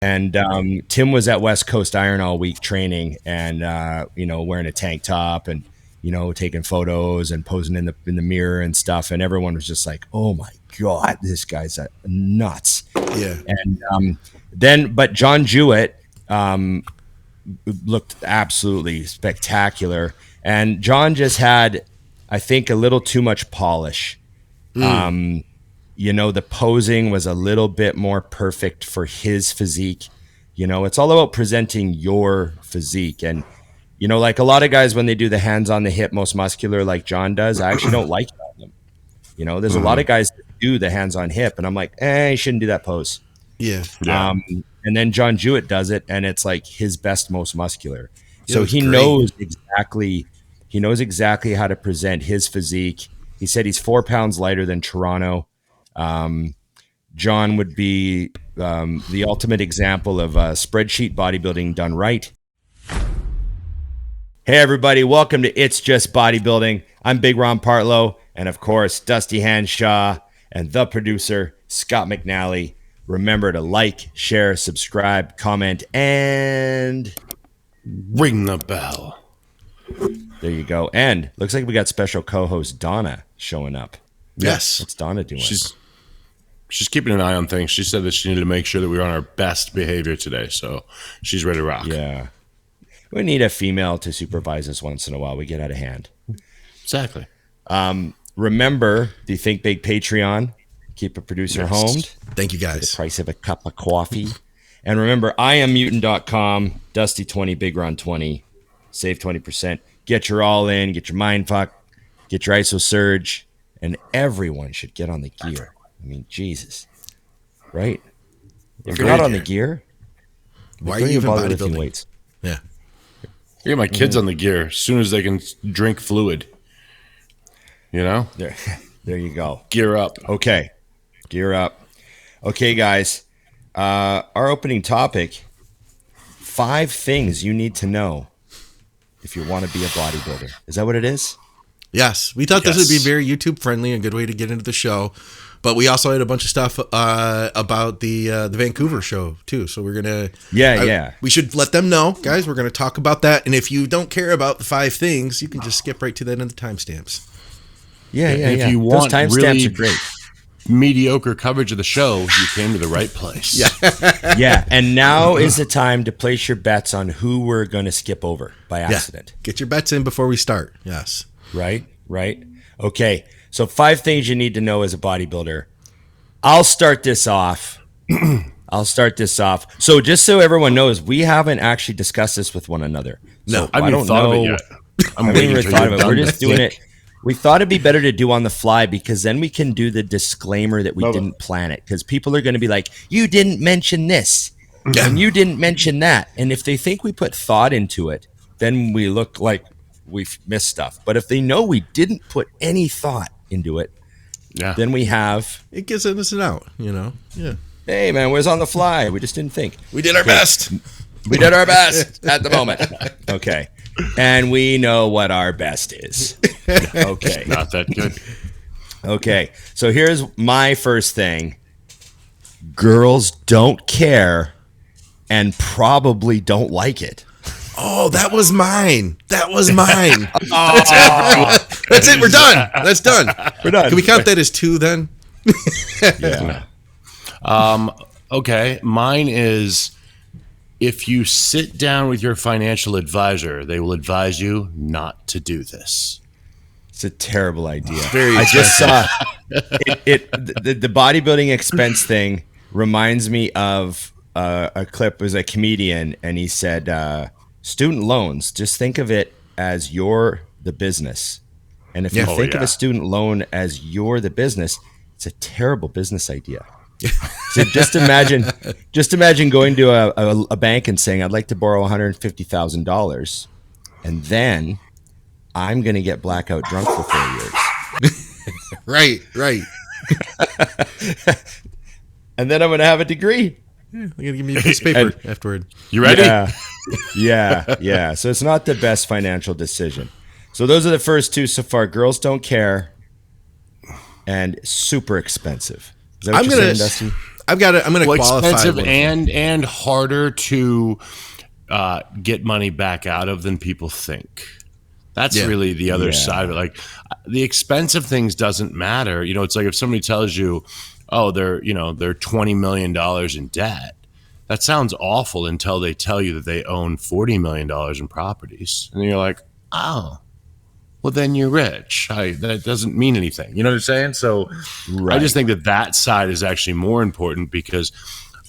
And Tim was at West Coast Iron all week training, and wearing a tank top and taking photos and posing in the mirror and stuff. And everyone was just like, "Oh my God, this guy's nuts!" Yeah. And but John Jewett looked absolutely spectacular, and John just had, I think, a little too much polish. The posing was a little bit more perfect for his physique. It's all about presenting your physique. And, like a lot of guys, when they do the hands on the hip, most muscular, like John does, I actually don't like it on them. There's a lot of guys that do the hands on hip, and I'm like, you shouldn't do that pose. Yeah. And then John Jewett does it, and it's like his best, most muscular. So he knows exactly how to present his physique. He said he's 4 pounds lighter than Toronto. John would be the ultimate example of spreadsheet bodybuilding done right. Hey everybody, welcome to It's Just Bodybuilding. I'm Big Ron Partlow, and of course Dusty Hanshaw and the producer Scott McNally. Remember to like, share, subscribe, comment, and ring the bell. There you go. And looks like we got special co-host Donna showing up. Yes. What's Donna doing? She's keeping an eye on things. She said that she needed to make sure that we were on our best behavior today, so she's ready to rock. Yeah. We need a female to supervise us once in a while. We get out of hand. Exactly. Remember the Think Big Patreon. Keep a producer homed. Thank you, guys. The price of a cup of coffee. And remember, IamMutant.com, Dusty20, Big Ron 20. Save 20%. Get your all in. Get your mind fuck. Get your ISO surge. And everyone should get on the gear. I mean, Jesus. Right? If you're not on the gear, why are you even bodybuilding? Weights? Yeah. I get my kids on the gear as soon as they can drink fluid. There you go. Gear up. Okay. Gear up. Okay, guys. Our opening topic, 5 things you need to know if you want to be a bodybuilder. Is that what it is? Yes. We thought this would be very YouTube friendly, a good way to get into the show. But we also had a bunch of stuff about the Vancouver show too. So we're going to we should let them know, guys. We're going to talk about that. And if you don't care about the 5 things, you can just skip right to that in the timestamps. If you want timestamps are great. Mediocre coverage of the show, you came to the right place. Yeah. And now is the time to place your bets on who we're going to skip over by accident. Get your bets in before we start. Yes. Right. Okay. So 5 things you need to know as a bodybuilder. I'll start this off. So just so everyone knows, we haven't actually discussed this with one another. No, I haven't thought of it yet. I haven't even thought of it. We're just doing it. We thought it'd be better to do on the fly because then we can do the disclaimer that we didn't plan it. Because people are going to be like, you didn't mention this. And you didn't mention that. And if they think we put thought into it, then we look like we've missed stuff. But if they know we didn't put any thought into it, then we have... It gives us an out, Yeah. Hey, man, we're on the fly. We just didn't think. We did our best. We did our best at the moment. Okay. And we know what our best is. Okay. Not that good. Okay. So here's my first thing. Girls don't care and probably don't like it. Oh, that was mine. That's it. We're done. That's done. We're done. Can we count that as 2 then? Yeah. Okay. Mine is, if you sit down with your financial advisor, they will advise you not to do this. It's a terrible idea. I just saw the bodybuilding expense thing reminds me of a clip. It was a comedian, and he said, student loans, just think of it as you're the business. And if you think of a student loan as you're the business, it's a terrible business idea. So just imagine going to a bank and saying, I'd like to borrow $150,000, and then I'm going to get blackout drunk for 4 years. Right. And then I'm going to have a degree. They're going to give me a piece of paper afterward. You ready? Yeah. So it's not the best financial decision. So those are the first 2 so far. Girls don't care and super expensive. Is that what you're saying, Dusty? I'm going to qualify. Expensive and harder to get money back out of than people think. That's really the other side of it. Like the expensive things doesn't matter. You know, it's like if somebody tells you, oh, they're $20 million in debt. That sounds awful until they tell you that they own $40 million in properties. And you're like, oh, well, then you're rich. That doesn't mean anything. You know what I'm saying? So I just think that side is actually more important, because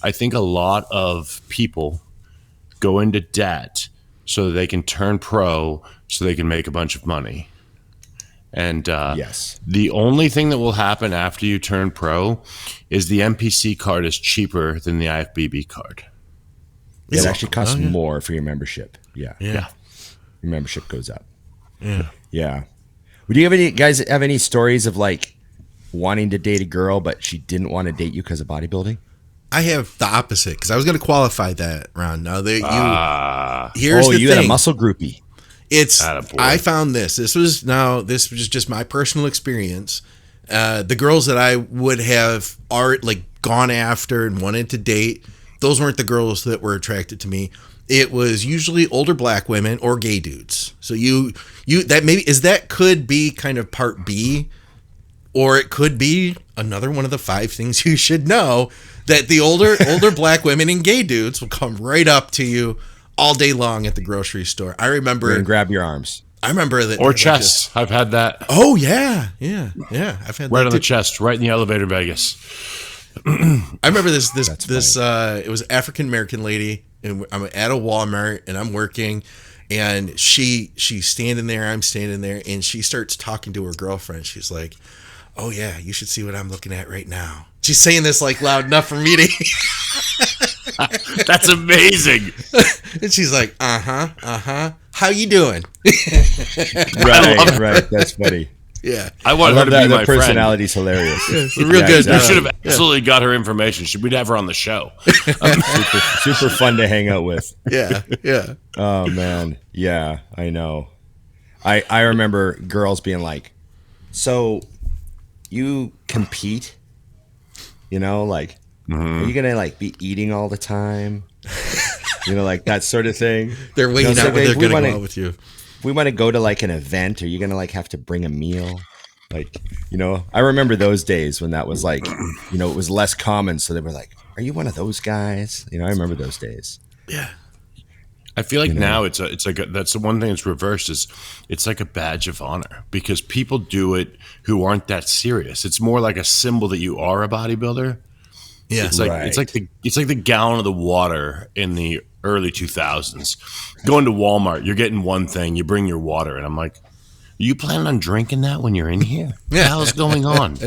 I think a lot of people go into debt so that they can turn pro, so they can make a bunch of money. And the only thing that will happen after you turn pro is the MPC card is cheaper than the IFBB card. It actually costs more for your membership. Yeah. Your membership goes up. Yeah. Would you guys have any stories of like wanting to date a girl, but she didn't want to date you because of bodybuilding? I have the opposite, because I was going to qualify that, Ron. Now that you had a muscle groupie. I found this was just my personal experience. The girls that I would have gone after and wanted to date, those weren't the girls that were attracted to me. It was usually older black women or gay dudes. So that could be kind of part B, or it could be another one of the 5 things you should know, that the older black women and gay dudes will come right up to you all day long at the grocery store. I remember, and grab your arms. I remember that, or chest. I've had that. Oh yeah. I've had right that on the chest, right in the elevator in Vegas. I remember this. It was an African American lady, and I'm at a Walmart, and I'm working, and she's standing there. I'm standing there, and she starts talking to her girlfriend. She's like, "Oh yeah, you should see what I'm looking at right now." She's saying this like loud enough for me to. That's amazing. And she's like, how you doing? Right. That's funny. Yeah. I want her to be my personality's hilarious. It's real good. Exactly. You should have absolutely got her information. We'd have her on the show. Super fun to hang out with. Yeah. Oh man. Yeah, I know. I remember girls being like, so you compete? You know, like, are you gonna like be eating all the time? You know, like that sort of thing. They're waiting out when they're gonna go out with you. If we want to go to like an event, are you gonna like have to bring a meal? Like, you know, I remember those days when that was like, you know, it was less common. So they were like, are you one of those guys? You know, I remember those days. Yeah. I feel like now it's like that's the one thing that's reversed, is it's like a badge of honor, because people do it who aren't that serious. It's more like a symbol that you are a bodybuilder. Yeah, it's like the gallon of the water in the early 2000s. Going to Walmart, you're getting one thing, you bring your water, and I'm like, you planning on drinking that when you're in here? What the hell's going on?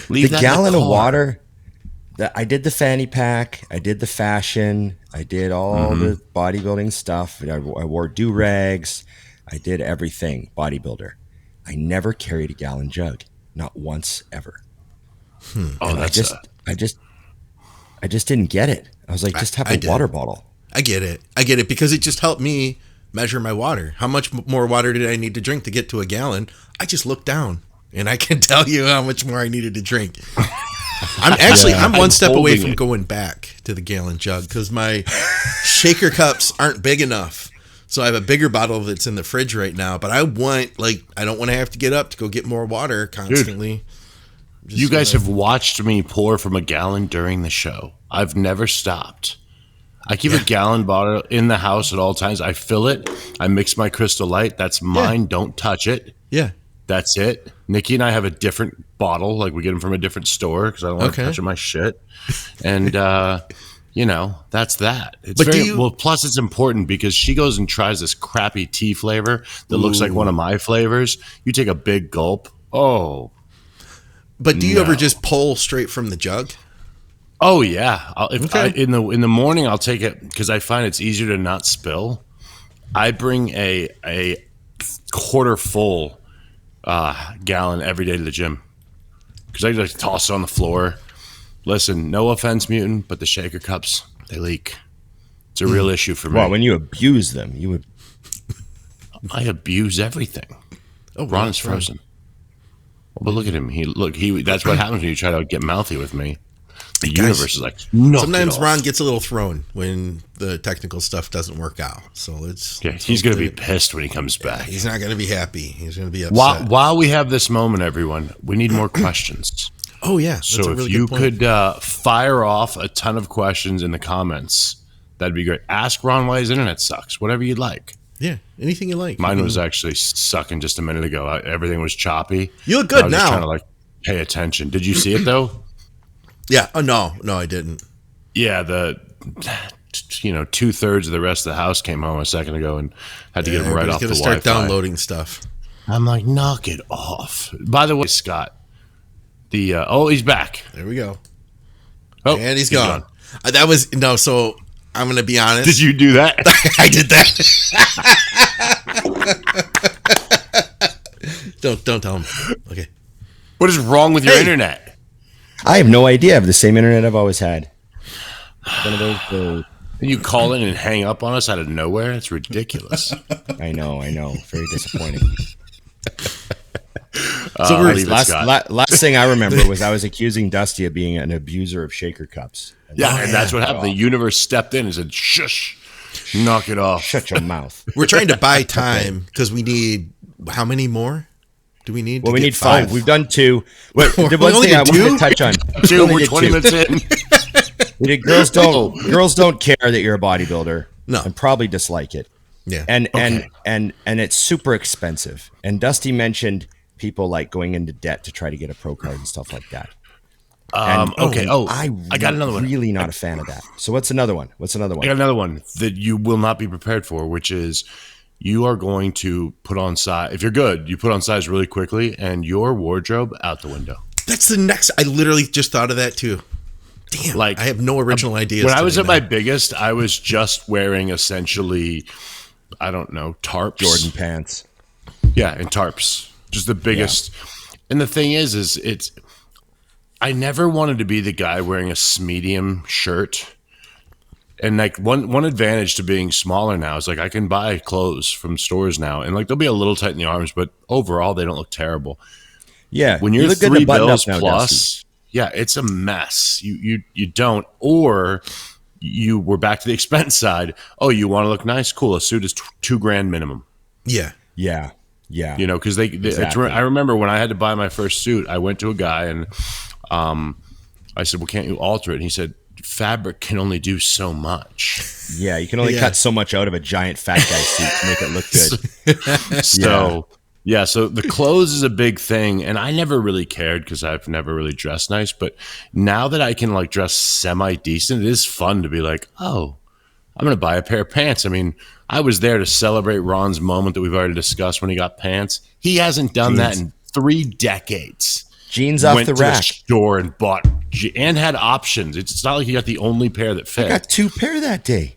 Leave the gallon of water. I did the fanny pack. I did the fashion. I did all the bodybuilding stuff. I wore do-rags. I did everything bodybuilder. I never carried a gallon jug, not once ever. Oh, that's I just didn't get it. I was like, just have a water bottle. I get it because it just helped me measure my water. How much more water did I need to drink to get to a gallon? I just looked down, and I can tell you how much more I needed to drink. I'm one step away from going back to the gallon jug, because my shaker cups aren't big enough. So I have a bigger bottle that's in the fridge right now, but I don't want to have to get up to go get more water constantly. Dude, you guys have watched me pour from a gallon during the show. I've never stopped. I keep a gallon bottle in the house at all times. I fill it. I mix my Crystal Light. That's mine. Yeah. Don't touch it. Yeah. That's it. Nikki and I have a different bottle. Like, we get them from a different store because I don't want to touch my shit. And, you know, that's that. It's plus it's important because she goes and tries this crappy tea flavor that looks like one of my flavors. You take a big gulp. Oh. But do you ever just pull straight from the jug? Oh yeah. In the morning I'll take it because I find it's easier to not spill. I bring a quarter full gallon every day to the gym because I just toss it on the floor. Listen, no offense, Mutant, but the shaker cups, they leak. It's a real issue for me. Well, when you abuse them, you would. I abuse everything. Oh, Ron is frozen. But look at him. He that's what happens when you try to get mouthy with me. The universe is like, sometimes Ron gets a little thrown when the technical stuff doesn't work out. So he's going to be pissed when he comes back. He's not going to be happy. He's going to be upset. While we have this moment, everyone, we need more questions. Oh, yeah. So if you could fire off a ton of questions in the comments, that'd be great. Ask Ron why his internet sucks. Whatever you'd like. Yeah, anything you like. Mine was actually sucking just a minute ago. Everything was choppy. You look good now. I was just trying to pay attention. Did you see it though? Yeah. Oh no, I didn't. Yeah, 2/3 of the rest of the house came home a second ago and had to get them right off the Wi-Fi. Start downloading stuff. I'm like, knock it off. By the way, Scott, he's back. There we go. Oh, and he's gone. That was so. I'm going to be honest. Did you do that? I did that. Don't tell him. Okay. What is wrong with your internet? I have no idea. I have the same internet I've always had. One of those. And you call in and hang up on us out of nowhere? It's ridiculous. I know. Very disappointing. So last thing I remember was I was accusing Dusty of being an abuser of shaker cups. And that's what happened. The universe stepped in and said, "Shush, knock it off, shut your mouth." We're trying to buy time because we need how many more? Do we need? Well, we need 5. We've done 2. The one thing I wanted to touch on. 2. We're 20 minutes in. We did girls don't care that you're a bodybuilder. No, and probably dislike it. Yeah, and it's super expensive. And Dusty mentioned people like going into debt to try to get a pro card and stuff like that. I got another one. Really not a fan of that. So what's another one? I got another one that you will not be prepared for, which is you are going to put on size. If you're good, you put on size really quickly, and your wardrobe out the window. That's the next. I literally just thought of that too. Damn, I have no original ideas. When I was at my biggest, I was just wearing essentially, I don't know, tarps, Jordan pants. Yeah, and tarps. Just the biggest. Yeah. And the thing is I never wanted to be the guy wearing a medium shirt. And one advantage to being smaller now is I can buy clothes from stores now, and they'll be a little tight in the arms, but overall they don't look terrible. Yeah, when you're 3 bills plus, yeah, it's a mess. You don't, or you were back to the expense side. Oh, you want to look nice? Cool. A suit is $2,000 minimum. Yeah. Because exactly. I remember when I had to buy my first suit, I went to a guy and I said, "Well, can't you alter it?" And he said, "Fabric can only do so much." Yeah, you can only cut so much out of a giant fat guy suit to make it look good. So the clothes is a big thing, and I never really cared because I've never really dressed nice. But now that I can dress semi-decent, it is fun to be like, oh, I'm going to buy a pair of pants. I mean, I was there to celebrate Ron's moment that we've already discussed when he got pants. He hasn't done that in 3 decades. Jeans off the rack. Went to a store and bought and had options. It's not like he got the only pair that fit. I got 2 pair that day.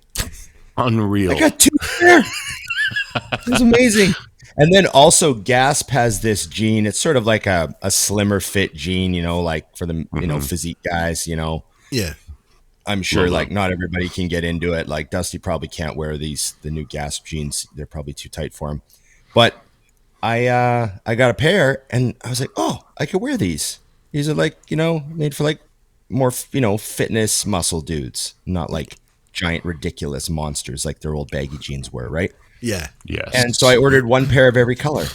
Unreal. I got 2 pair. It was amazing. And then also Gasp has this jean. It's sort of like a slimmer fit jean, for the physique guys, Yeah. I'm sure not everybody can get into it. Dusty probably can't wear the new Gasp jeans. They're probably too tight for him. But I got a pair and I was like, oh, I could wear these. These are made for more, fitness muscle dudes, not giant ridiculous monsters like their old baggy jeans were, right? Yeah. Yes. And so I ordered 1 pair of every color.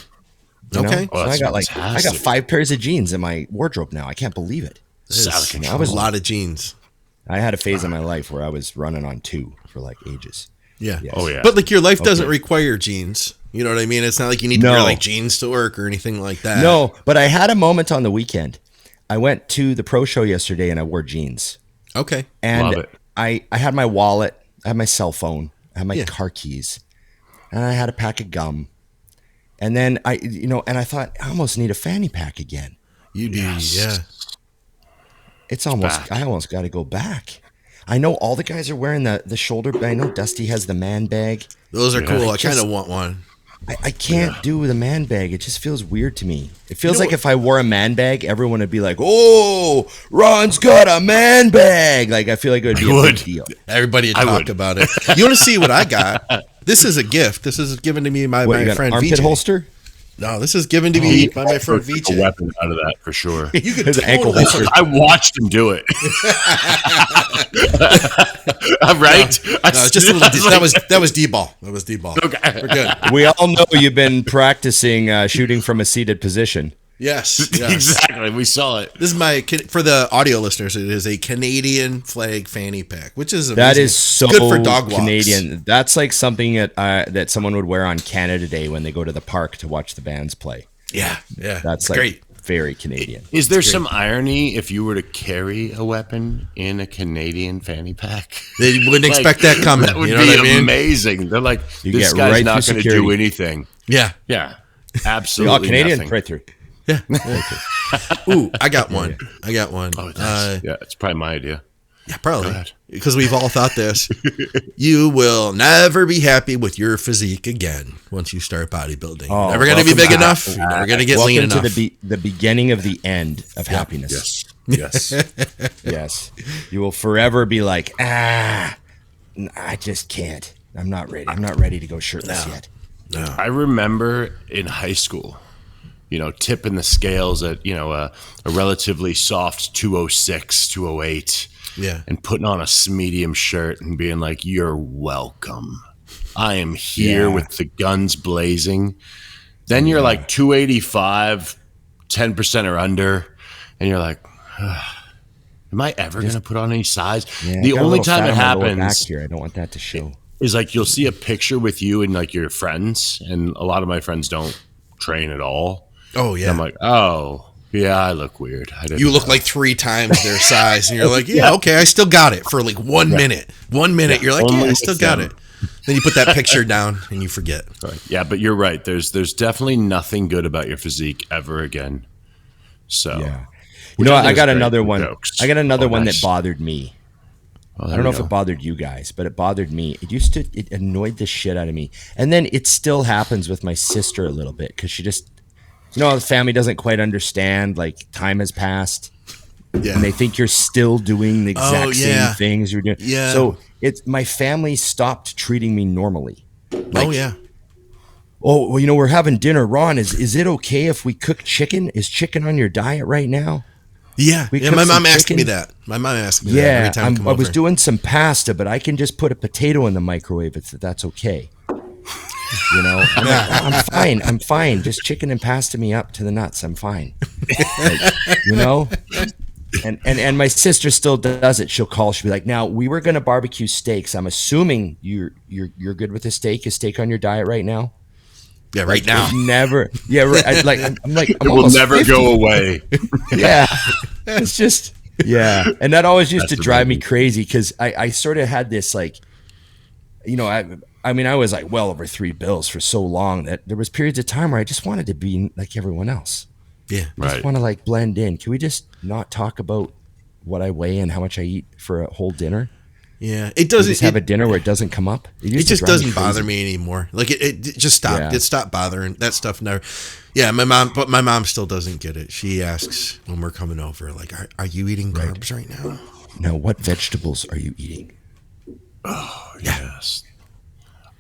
Okay. So I got 5 pairs of jeans in my wardrobe now. I can't believe it. That was a lot of jeans. I had a phase in my life where I was running on 2 for ages. Yeah. Yes. Oh yeah. But your life doesn't require jeans. You know what I mean? It's not like you need to wear jeans to work or anything like that. No, but I had a moment on the weekend. I went to the pro show yesterday and I wore jeans. Okay. And love it. I had my wallet, I had my cell phone, I had my car keys, and I had a pack of gum. And then I thought I almost need a fanny pack again. You do, yeah. I almost got to go back. I know all the guys are wearing the shoulder bag. I know Dusty has the man bag. Those are cool. I kind of want one. I can't do the man bag. It just feels weird to me. It feels like if I wore a man bag, everyone would be like, "Oh, Ron's got a man bag." I feel like it would be a big deal. Everybody would talk about it. You want to see what I got? This is a gift. This is given to me by my friend armpit VJ. holster? No, this is given to me by my friend VJ. A weapon out of that for sure. You could totally. I watched him do it. Right? No, just a little. That was D-ball. That was D-ball. Okay, we're good. We all know you've been practicing shooting from a seated position. Yes, exactly. We saw it. This is for the audio listeners. It is a Canadian flag fanny pack, which is amazing. That is so good for dog walks. Canadian. That's like something that someone would wear on Canada Day when they go to the park to watch the bands play. Yeah. That's like great. Very Canadian. Is there some irony if you were to carry a weapon in a Canadian fanny pack? They wouldn't expect that coming. That would be amazing. They're like, this guy's not going to do anything. Yeah, absolutely. Canadian, nothing. right through. Yeah. Ooh, I got one. Oh, it's probably my idea. Yeah, probably. Because we've all thought this. You will never be happy with your physique again once you start bodybuilding. You're never going to be big enough. You're never going to get lean enough. Welcome to the beginning of the end of happiness. Yes. You will forever be like, I just can't. I'm not ready. I'm not ready to go shirtless yet. No. I remember in high school, tipping the scales at, a relatively soft 206, 208. Yeah. And putting on a medium shirt and being like, you're welcome. I am here with the guns blazing. Then you're like 285, 10% or under. And you're like, am I ever going to put on any size? Yeah, the only time it happens. Back here. I don't want that to show. Is like you'll see a picture with you and like your friends. And a lot of my friends don't train at all. Oh, yeah. And I'm like, oh. Yeah, I look weird. You look like 3 times their size, and you're like, okay, I still got it for like 1 minute. 1 minute, you're like, I still got it. Then you put that picture down, and you forget. Right. Yeah, but you're right. There's definitely nothing good about your physique ever again. So, I got another one. I got another one that bothered me. I don't know if it bothered you guys, but it bothered me. It annoyed the shit out of me, and then it still happens with my sister a little bit because she just. The family doesn't quite understand, like time has passed and they think you're still doing the exact same things you're doing. Yeah. So my family stopped treating me normally. Like, we're having dinner. Ron, is it okay if we cook chicken? Is chicken on your diet right now? Yeah. My mom asked me that. that every time I was doing some pasta, but I can just put a potato in the microwave if that's okay. I'm fine. Just chicken and pasta me up to the nuts. I'm fine. And my sister still does it. She'll call. She'll be like, "Now we were going to barbecue steaks. I'm assuming you're good with a steak. Is steak on your diet right now?" Yeah, right now. Never. Yeah, right. It will never 50. Go away. Yeah, it's just and that always used to drive me crazy because I sort of had this like, I was like well over 3 bills for so long that there was periods of time where I just wanted to be like everyone else. Yeah. I just want to like blend in. Can we just not talk about what I weigh and how much I eat for a whole dinner? Yeah. It doesn't just have a dinner where it doesn't come up. It just doesn't bother me anymore. Like it just stopped. Yeah. It stopped bothering that stuff. Never. Yeah. My mom still doesn't get it. She asks when we're coming over, like, are you eating carbs right now? No. What vegetables are you eating? Oh, yes.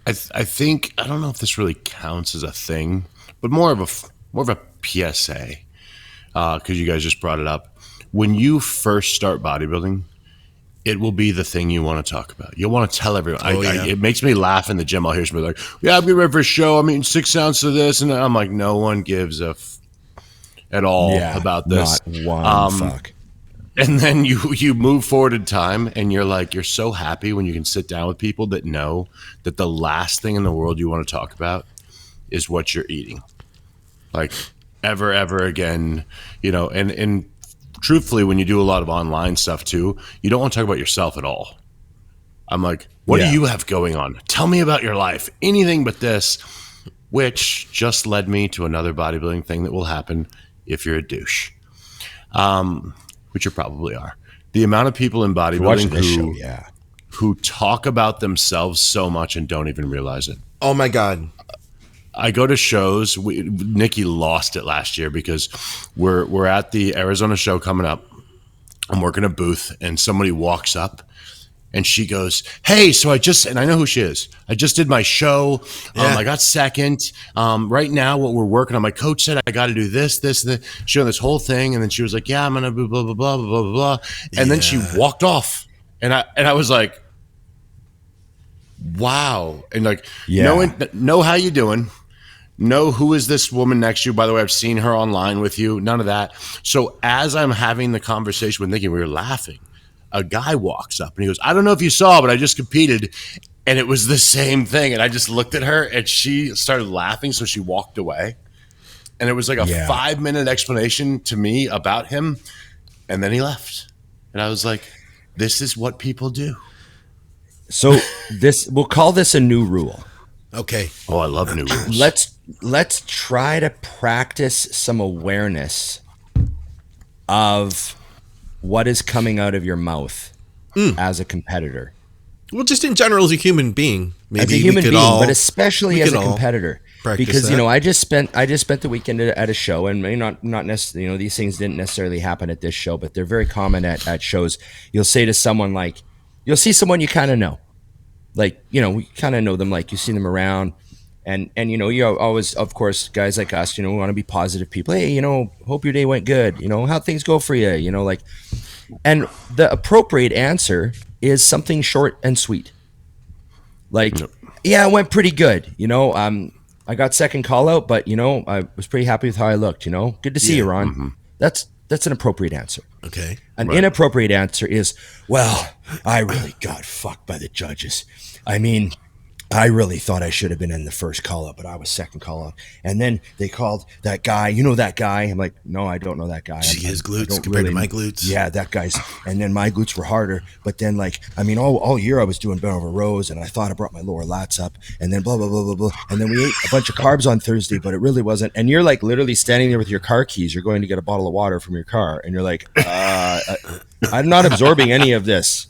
I think I don't know if this really counts as a thing, but more of a PSA because you guys just brought it up. When you first start bodybuilding, it will be the thing you want to talk about. You'll want to tell everyone. It makes me laugh in the gym. I'll hear somebody like, "Yeah, I'm getting ready for a show. I'm eating 6 ounces of this," and I'm like, "No one gives a at all about this." Not one fuck. And then you move forward in time and you're so happy when you can sit down with people that know that the last thing in the world you want to talk about is what you're eating. Like ever again, and truthfully, when you do a lot of online stuff too, you don't want to talk about yourself at all. I'm like, what do you have going on? Tell me about your life. Anything but this, which just led me to another bodybuilding thing that will happen if you're a douche. Which you probably are. The amount of people in bodybuilding who talk about themselves so much and don't even realize it. Oh my God. I go to shows. Nikki lost it last year because we're at the Arizona show coming up. I'm working a booth and somebody walks up And she goes, hey, so and I know who she is. I just did my show. I got second. Right now, what we're working on, my coach said I got to do this, and she did this whole thing. And then she was like, yeah, I'm going to blah, blah, blah, blah, blah, blah. And then she walked off. And I was like, wow. And like, know how you doing. Know who is this woman next to you. By the way, I've seen her online with you. None of that. So as I'm having the conversation with Nikki, we were laughing. A guy walks up and he goes, I don't know if you saw, but I just competed. And it was the same thing. And I just looked at her and she started laughing. So she walked away. And it was like a 5-minute explanation to me about him. And then he left. And I was like, this is what people do. So we'll call this a new rule. Okay. Oh, I love new rules. Let's try to practice some awareness of what is coming out of your mouth as a competitor. Well, just in general as a human being. Maybe as a human being, but especially as a competitor. Because I just spent the weekend at a show, and not necessarily, these things didn't necessarily happen at this show, but they're very common at shows. You'll say to someone like, you'll see someone you kind of know. Like, we kind of know them, like you've seen them around. And you always, of course, guys like us, want to be positive people. Hey, hope your day went good. How things go for you, and the appropriate answer is something short and sweet. Like, yeah, it went pretty good. I got second call out, but I was pretty happy with how I looked, good to see you, Ron. Mm-hmm. That's an appropriate answer. Okay. An inappropriate answer is, well, I really got fucked by the judges. I mean, I really thought I should have been in the first call up, but I was second call up. And then they called that guy. You know that guy? I'm like, no, I don't know that guy. See his glutes compared to my glutes? Yeah, that guy's. And then my glutes were harder. But then, all year I was doing bent over rows, and I thought I brought my lower lats up, and then blah, blah, blah, blah, blah. And then we ate a bunch of carbs on Thursday, but it really wasn't. And you're like literally standing there with your car keys. You're going to get a bottle of water from your car, and you're like, I'm not absorbing any of this.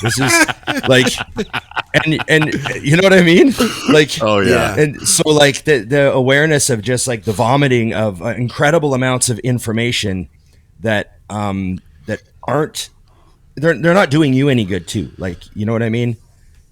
This is like, and you know what I mean? Like, oh yeah. And so like the awareness of just like the vomiting of incredible amounts of information that aren't, they're not doing you any good too. Like, you know what I mean?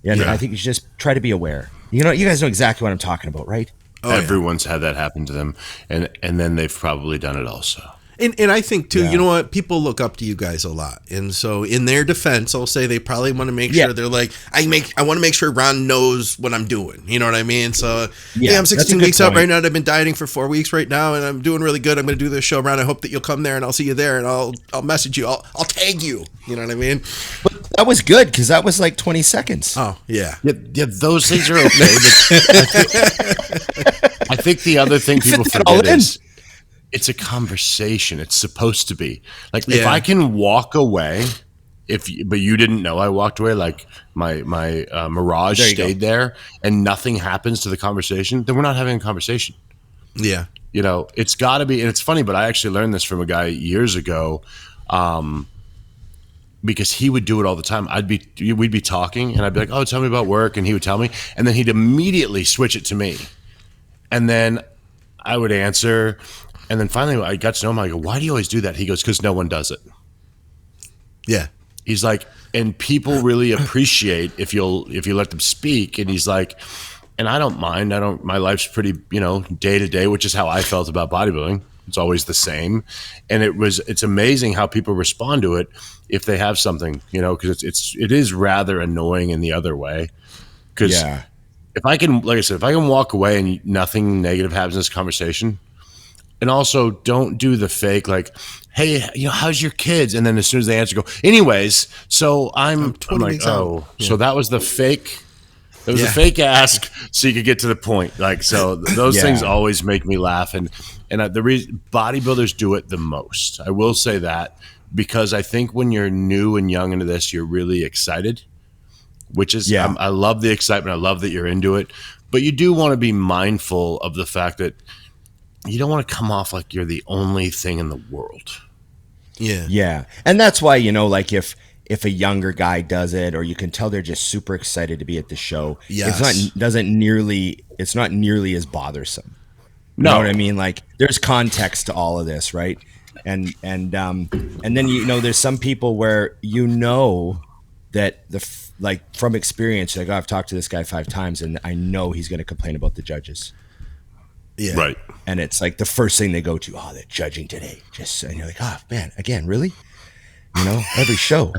And I think you should just try to be aware. You guys know exactly what I'm talking about, right? Oh, everyone's had that happen to them, and then they've probably done it also. And I think too, you know what? People look up to you guys a lot, and so in their defense, I'll say they probably want to make sure they're like, I want to make sure Ron knows what I'm doing. You know what I mean? So I'm 16 weeks out right now, and I've been dieting for 4 weeks right now, and I'm doing really good. I'm going to do this show, Ron. I hope that you'll come there, and I'll see you there, and I'll message you. I'll tag you. You know what I mean? But that was good because that was like 20 seconds. Oh yeah. Yeah, those things are okay. I think the other thing people forget is, it's a conversation. It's supposed to be like, if I can walk away, but you didn't know I walked away, like my Mirage stayed there and nothing happens to the conversation, then we're not having a conversation. Yeah. It's gotta be. And it's funny, but I actually learned this from a guy years ago. Because he would do it all the time. We'd be talking and I'd be like, oh, tell me about work. And he would tell me, and then he'd immediately switch it to me. And then I would answer. And then finally I got to know him. I go, why do you always do that? He goes, because no one does it. Yeah. He's like, and people really appreciate if you let them speak. And he's like, and I don't mind. My life's pretty, day to day, which is how I felt about bodybuilding. It's always the same. And it's amazing how people respond to it if they have something, because it is rather annoying in the other way. Because if I can, like I said, if I can walk away and nothing negative happens in this conversation. And also, don't do the fake, like, hey, how's your kids? And then as soon as they answer, go, anyways, so I'm like, oh, so that was the fake. It was a fake ask so you could get to the point. Like, so those things always make me laugh. And the reason bodybuilders do it the most, I will say that, because I think when you're new and young into this, you're really excited, which is, I love the excitement. I love that you're into it. But you do want to be mindful of the fact that you don't want to come off like you're the only thing in the world. Yeah. Yeah. And that's why, like if a younger guy does it, or you can tell they're just super excited to be at the show, it's not nearly as bothersome. You know what I mean? Like, there's context to all of this, right? And then there's some people where that like from experience, like, oh, I've talked to this guy 5 times and I know he's going to complain about the judges. Yeah. Right. And it's like the first thing they go to, oh, they're judging today. And you're like, oh man, again, really? You know, every show,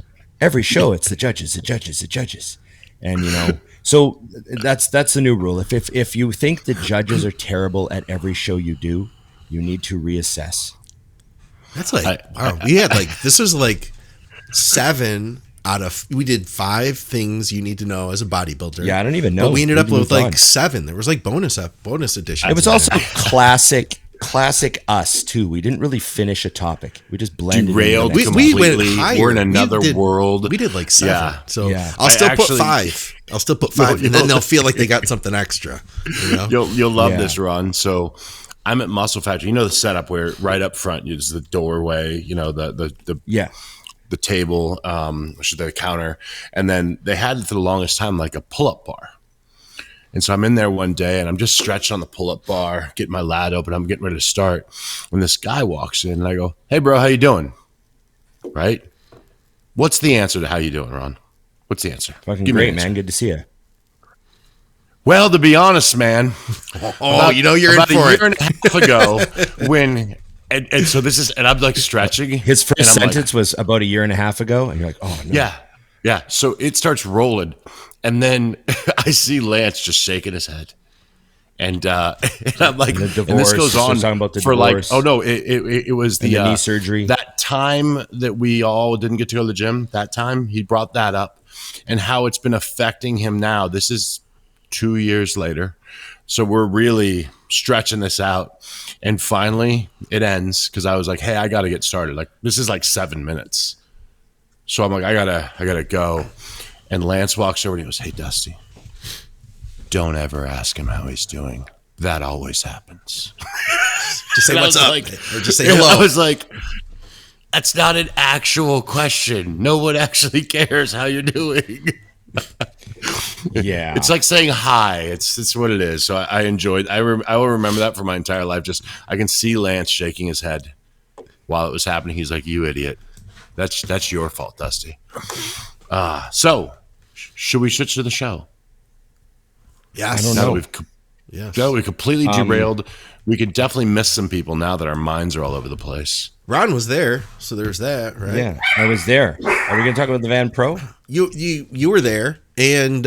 it's the judges. And, you know, so that's the new rule. If you think the judges are terrible at every show you do, you need to reassess. That's like, wow. We had like, this was like 7 out of, we did 5 things you need to know as a bodybuilder. Yeah, I don't even know. But we ended up with like 7. There was like bonus editions. It was also classic us too. We didn't really finish a topic. We just blended. Derailed we went higher. We're in another world. We did like 7. Yeah. So yeah. I'll still put 5. And then they'll feel like they got something extra. You know? You'll love this, Ron. So I'm at Muscle Factory. You know the setup where right up front is the doorway. You know the table, which is the counter, and then they had for the longest time like a pull-up bar. And so I'm in there one day and I'm just stretching on the pull-up bar, getting my lat open. I'm getting ready to start when this guy walks in and I go, "Hey, bro, how you doing?" Right? What's the answer to how you doing, Ron? What's the answer? Fucking great, man. Good to see you. Well, to be honest, man. You're in for it. About a year and a half ago when... And so this is, and I'm like stretching. His first sentence was about a year and a half ago, and you're like, "Oh no." Yeah. So it starts rolling, and then I see Lance just shaking his head, and I'm like, and this goes on for like, oh no, it was the knee surgery. That time that we all didn't get to go to the gym. That time he brought that up, and how it's been affecting him now. This is 2 years later, so we're really stretching this out. And finally it ends because I was like, "Hey, I got to get started. Like this is like 7 minutes." So I'm like, I gotta go. And Lance walks over and he goes, "Hey, Dusty, don't ever ask him how he's doing. That always happens." Just say what's up. Like, or just say hello. I was like, that's not an actual question. No one actually cares how you're doing. Yeah, it's like saying hi. It's what it is. So I enjoyed. I will remember that for my entire life. Just I can see Lance shaking his head while it was happening. He's like, "You idiot. That's your fault, Dusty." So should we switch to the show? Yes. I don't know. We completely derailed. We could definitely miss some people now that our minds are all over the place. Ron was there, so there's that, right? Yeah, I was there. Are we going to talk about the Van Pro? You were there, and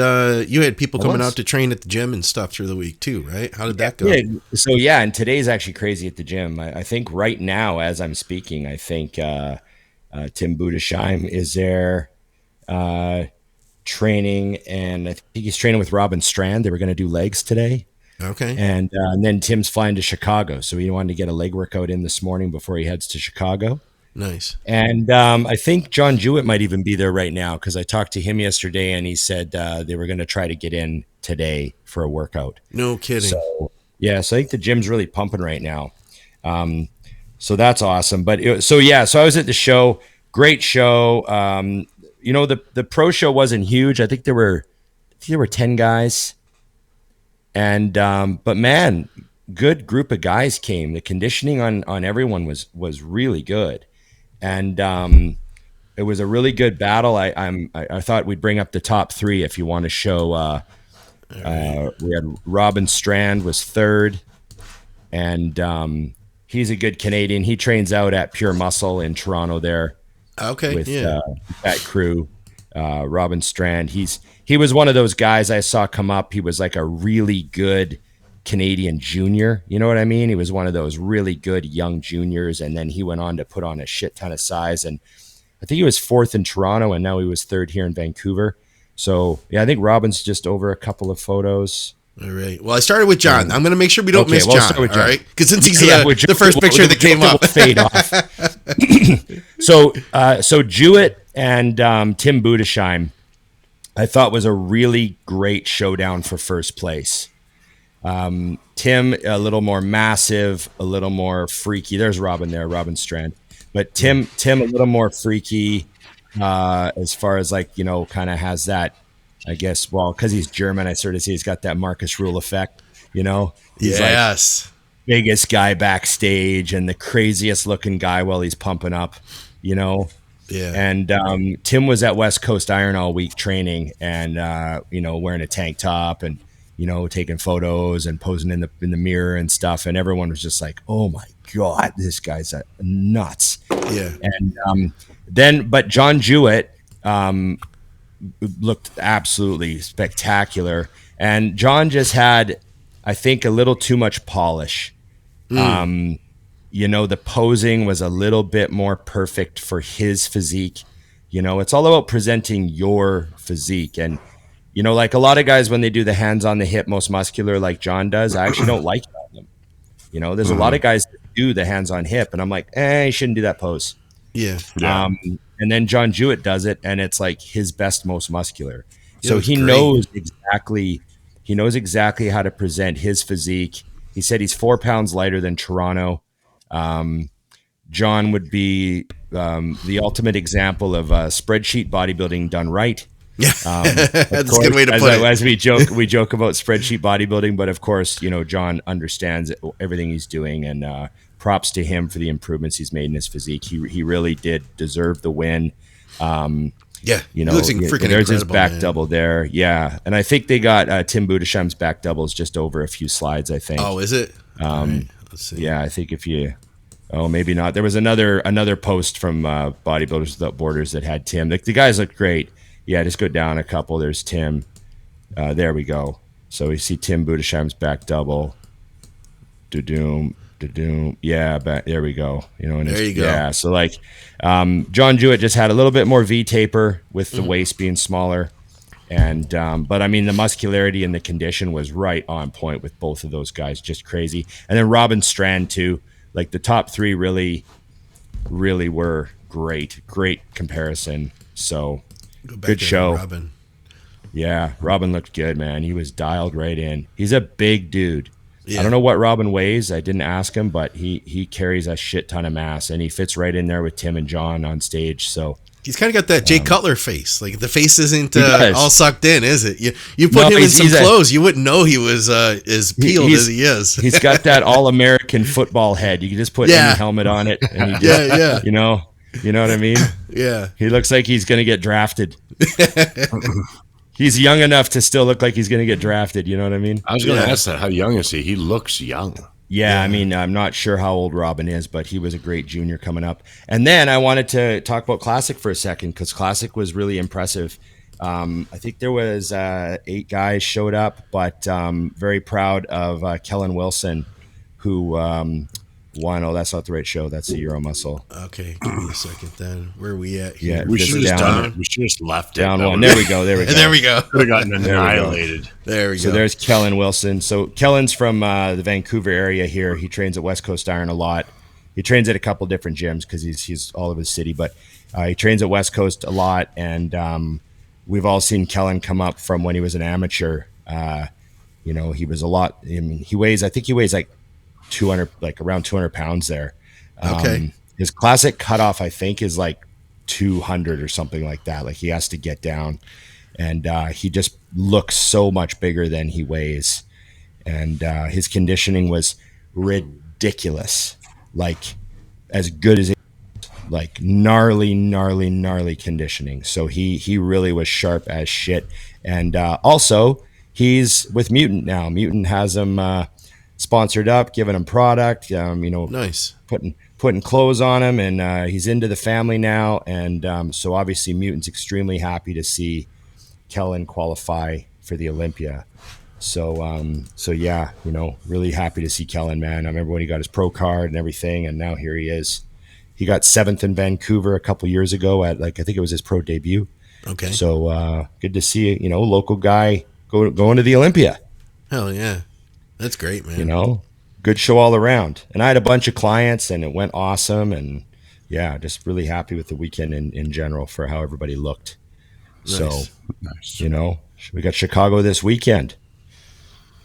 you had people coming out to train at the gym and stuff through the week too, right? How did that go? Yeah. So yeah, and today's actually crazy at the gym. I think right now, as I'm speaking, I think Tim Budesheim is there training, and I think he's training with Robin Strand. They were going to do legs today. Okay. And then Tim's flying to Chicago, so he wanted to get a leg workout in this morning before he heads to Chicago. Nice. And I think John Jewett might even be there right now because I talked to him yesterday, and he said they were going to try to get in today for a workout. No kidding. So I think the gym's really pumping right now. So that's awesome. But so I was at the show. Great show. The pro show wasn't huge. I think there were 10 guys. And but man, good group of guys came. The conditioning on everyone was really good, and it was a really good battle. I thought we'd bring up the top 3 if you want to show. We had Robin Strand was 3rd, and he's a good Canadian. He trains out at Pure Muscle in Toronto there. Okay, with that crew. Robin Strand. He was one of those guys I saw come up. He was like a really good Canadian junior. You know what I mean? He was one of those really good young juniors. And then he went on to put on a shit ton of size. And I think he was 4th in Toronto, and now he was 3rd here in Vancouver. So yeah, I think Robin's just over a couple of photos. All right. Well, I started with John. I'm going to make sure we don't miss John. All right. Because since he's the first picture that came up. Fade off. So Jewett and Tim Budesheim, I thought was a really great showdown for first place. Tim, a little more massive, a little more freaky. There's Robin there, Robin Strand. But Tim a little more freaky as far as kind of has that, I guess, because he's German, I sort of see he's got that Marcus Rule effect, He's yes. Biggest guy backstage and the craziest looking guy while he's pumping up, Yeah. And Tim was at West Coast Iron all week training, and wearing a tank top and taking photos and posing in the mirror and stuff. And everyone was just like, "Oh my God, this guy's nuts!" Yeah. And but John Jewett looked absolutely spectacular, and John just had, I think, a little too much polish. The posing was a little bit more perfect for his physique. It's all about presenting your physique. And, like a lot of guys, when they do the hands on the hip, most muscular, like John does, I actually don't like it on them. There's a lot of guys that do the hands on hip, and I'm like, you shouldn't do that pose. Yeah. And then John Jewett does it, and it's like his best, most muscular. So he knows exactly how to present his physique. He said he's 4 pounds lighter than Toronto. John would be the ultimate example of spreadsheet bodybuilding done right. Yeah, that's a good way to put it. As we joke about spreadsheet bodybuilding, but of course, John understands everything he's doing, and props to him for the improvements he's made in his physique. He really did deserve the win. Yeah, he looks freaking there's his incredible, back double there. Yeah, and I think they got Tim Budesheim's back doubles just over a few slides, I think. Oh, is it? Right, let's see. Yeah, I think maybe not. There was another post from Bodybuilders Without Borders that had Tim. The guys look great. Yeah, just go down a couple. There's Tim. There we go. So we see Tim Budesheim's back double. Da-doom. Yeah, there we go. There you go. Yeah, so like John Jewett just had a little bit more V taper with the waist being smaller. And but I mean, the muscularity and the condition was right on point with both of those guys. Just crazy. And then Robin Strand too. Like the top three really were great comparison. So good show. Robin. Yeah, Robin looked good, man. He was dialed right in. He's a big dude. Yeah. I don't know what Robin weighs. I didn't ask him, but he carries a shit ton of mass, and he fits right in there with Tim and John on stage. So he's kind of got that Jay Cutler face. Like the face isn't all sucked in, is it? You put him in some clothes, you wouldn't know he was as peeled as he is. He's got that all-American football head. You can just put any helmet on it, and he just, you know what I mean? Yeah. He looks like he's going to get drafted. He's young enough to still look like he's going to get drafted. You know what I mean? I was going to ask that. How young is he? He looks young. Yeah, I mean, I'm not sure how old Robin is, but he was a great junior coming up. And then I wanted to talk about Classic for a second, because Classic was really impressive. I think there was 8 guys showed up, but very proud of Kellen Wilson, who won. Oh, that's not the right show. That's the Euro Muscle. Okay, give me a second then. Where are we at here? Yeah, we should have done it. We should have left down it. One. There we go. There we go. Could have gotten annihilated. There we go. So there's Kellen Wilson. So Kellen's from the Vancouver area here. He trains at West Coast Iron a lot. He trains at a couple different gyms because he's all over the city, but he trains at West Coast a lot. And we've all seen Kellen come up from when he was an amateur. He was a lot. I mean, I think he weighs like 200, like around 200 pounds there. Okay. His classic cutoff, I think, is like 200 or something like that. Like he has to get down, and he just looks so much bigger than he weighs. And his conditioning was ridiculous, like as good as like gnarly conditioning. So he really was sharp as shit. And also he's with Mutant now. Mutant has him sponsored up, giving him product, nice, putting clothes on him, and he's into the family now. And so obviously Mutant's extremely happy to see Kellen qualify for the Olympia. So yeah, really happy to see Kellen, man. I remember when he got his pro card and everything, and now here he is. He got 7th in Vancouver a couple years ago at, like, I think it was his pro debut. Okay. So good to see, local guy going to the Olympia. Hell yeah. That's great, man. Good show all around. And I had a bunch of clients, and it went awesome. And yeah, just really happy with the weekend in general for how everybody looked. Nice. So, we got Chicago this weekend,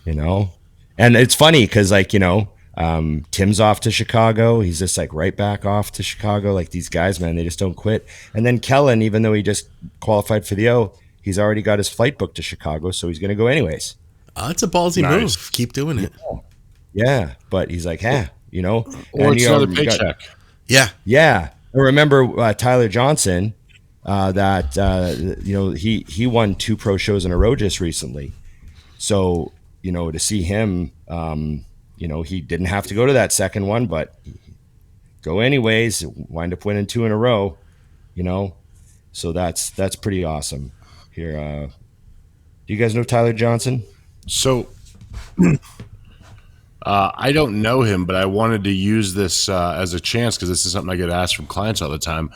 and it's funny because, like, Tim's off to Chicago. He's just like right back off to Chicago. Like, these guys, man, they just don't quit. And then Kellen, even though he just qualified for the O, he's already got his flight booked to Chicago, so he's going to go anyways. It's a ballsy move. Keep doing it. Yeah, but he's like, or it's another paycheck. Yeah. Yeah. remember Tyler Johnson, he won 2 pro shows in a row just recently. So, to see him, he didn't have to go to that second one, but go anyways, wind up winning 2 in a row, so that's pretty awesome here. Do you guys know Tyler Johnson? So I don't know him, but I wanted to use this as a chance because this is something I get asked from clients all the time.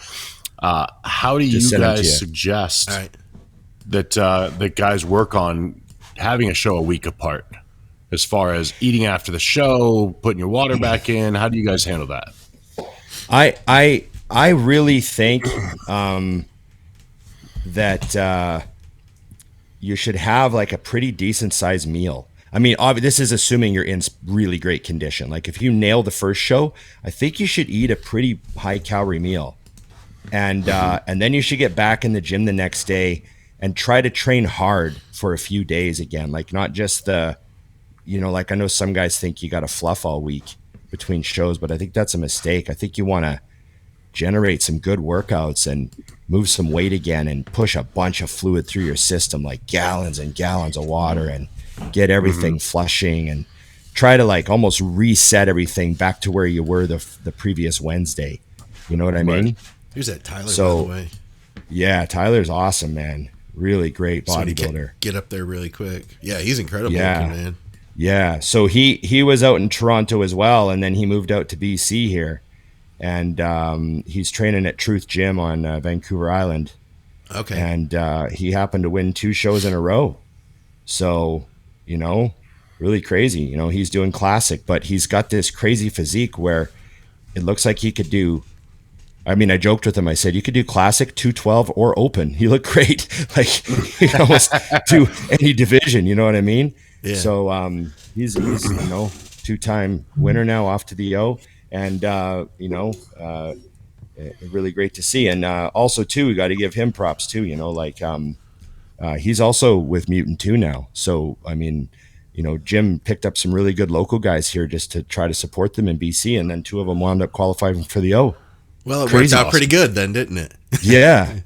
How do you guys suggest that guys work on having a show a week apart, as far as eating after the show, putting your water back in? How do you guys handle that? I really think that you should have like a pretty decent sized meal. I mean, this is assuming you're in really great condition. Like if you nail the first show, I think you should eat a pretty high calorie meal, and then you should get back in the gym the next day and try to train hard for a few days again. Like not just like I know some guys think you got to fluff all week between shows, but I think that's a mistake. I think you want to generate some good workouts and move some weight again and push a bunch of fluid through your system, like gallons and gallons of water, and get everything flushing and try to like almost reset everything back to where you were the previous Wednesday. You know what I mean? Who's that Tyler, by the way? Yeah, Tyler's awesome, man. Really great bodybuilder. Get up there really quick. Yeah, he's incredible looking, man. Yeah, so he was out in Toronto as well, and then he moved out to BC here, and he's training at Truth Gym on Vancouver Island. Okay. And he happened to win 2 shows in a row. So, really crazy. He's doing classic, but he's got this crazy physique where it looks like he could do, I mean, I joked with him. I said, you could do classic, 212, or open. You look great. Like you can almost do any division. You know what I mean? Yeah. So he's 2-time winner now, off to the O, and really great to see. And also too, we got to give him props too. He's also with Mutant 2 now. So I mean, Jim picked up some really good local guys here just to try to support them in BC, and then 2 of them wound up qualifying for the O. Well, it worked out pretty good then, didn't it? Yeah,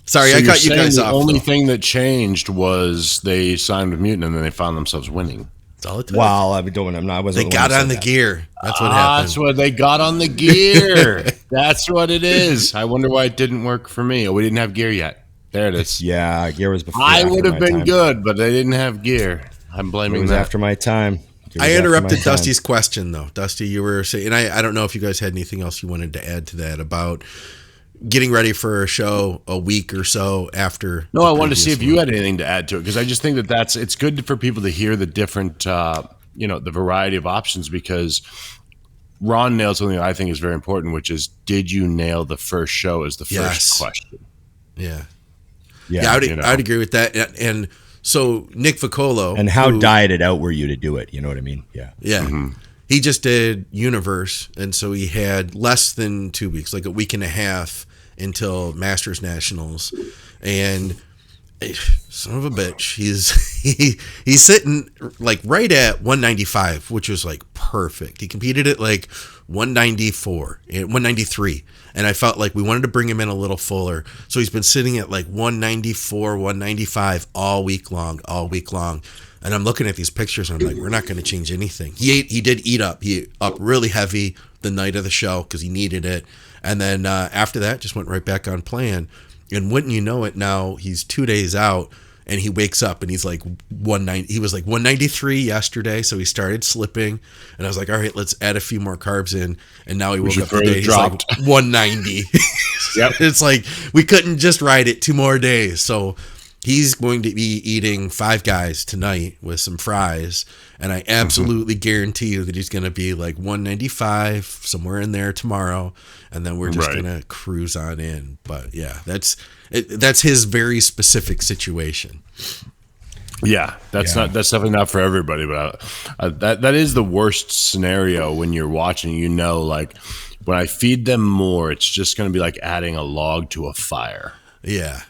Sorry, so I cut you guys off. The only thing that changed was they signed with Mutant, and then they found themselves winning. That's all it took. Well, I wasn't. They got on the gear. That's what happened. That's what they got on the gear. That's what it is. I wonder why it didn't work for me. We didn't have gear yet. There it is. Yeah, gear was before. I would have been good, but they didn't have gear. I'm blaming it was that. after my time. I interrupted Dusty's question, though. Dusty, you were saying, and I don't know if you guys had anything else you wanted to add to that about getting ready for a show a week or so after. No, I wanted to see if you had anything to add to it, because I just think that it's good for people to hear the different, the variety of options, because Ron nailed something that I think is very important, which is, did you nail the first show as the first question? Yeah, I'd agree with that. And so Nick Vicolo. And how dieted out were you to do it? You know what I mean? Yeah. Yeah. Mm-hmm. He just did Universe, and so he had less than 2 weeks, like a week and a half until Masters Nationals. And son of a bitch, he's sitting like right at 195, which was like perfect. He competed at like 194 and 193, and I felt like we wanted to bring him in a little fuller, so he's been sitting at like 194, 195 all week long. And I'm looking at these pictures, and I'm like, we're not going to change anything. He did eat up. He up really heavy the night of the show because he needed it, and then after that, just went right back on plan. And wouldn't you know it, now he's 2 days out, and he wakes up and he's like 190. He was like 193 yesterday, so he started slipping. And I was like, all right, let's add a few more carbs in. And now he woke up today, he's like 190. Yep. It's like we couldn't just ride it 2 more days. So he's going to be eating Five Guys tonight with some fries, and I absolutely guarantee you that he's going to be like 195 somewhere in there tomorrow, and then we're just going to cruise on in. But yeah, that's his very specific situation. Yeah, that's definitely not for everybody, but that is the worst scenario when you're watching. Like when I feed them more, it's just going to be like adding a log to a fire. Yeah.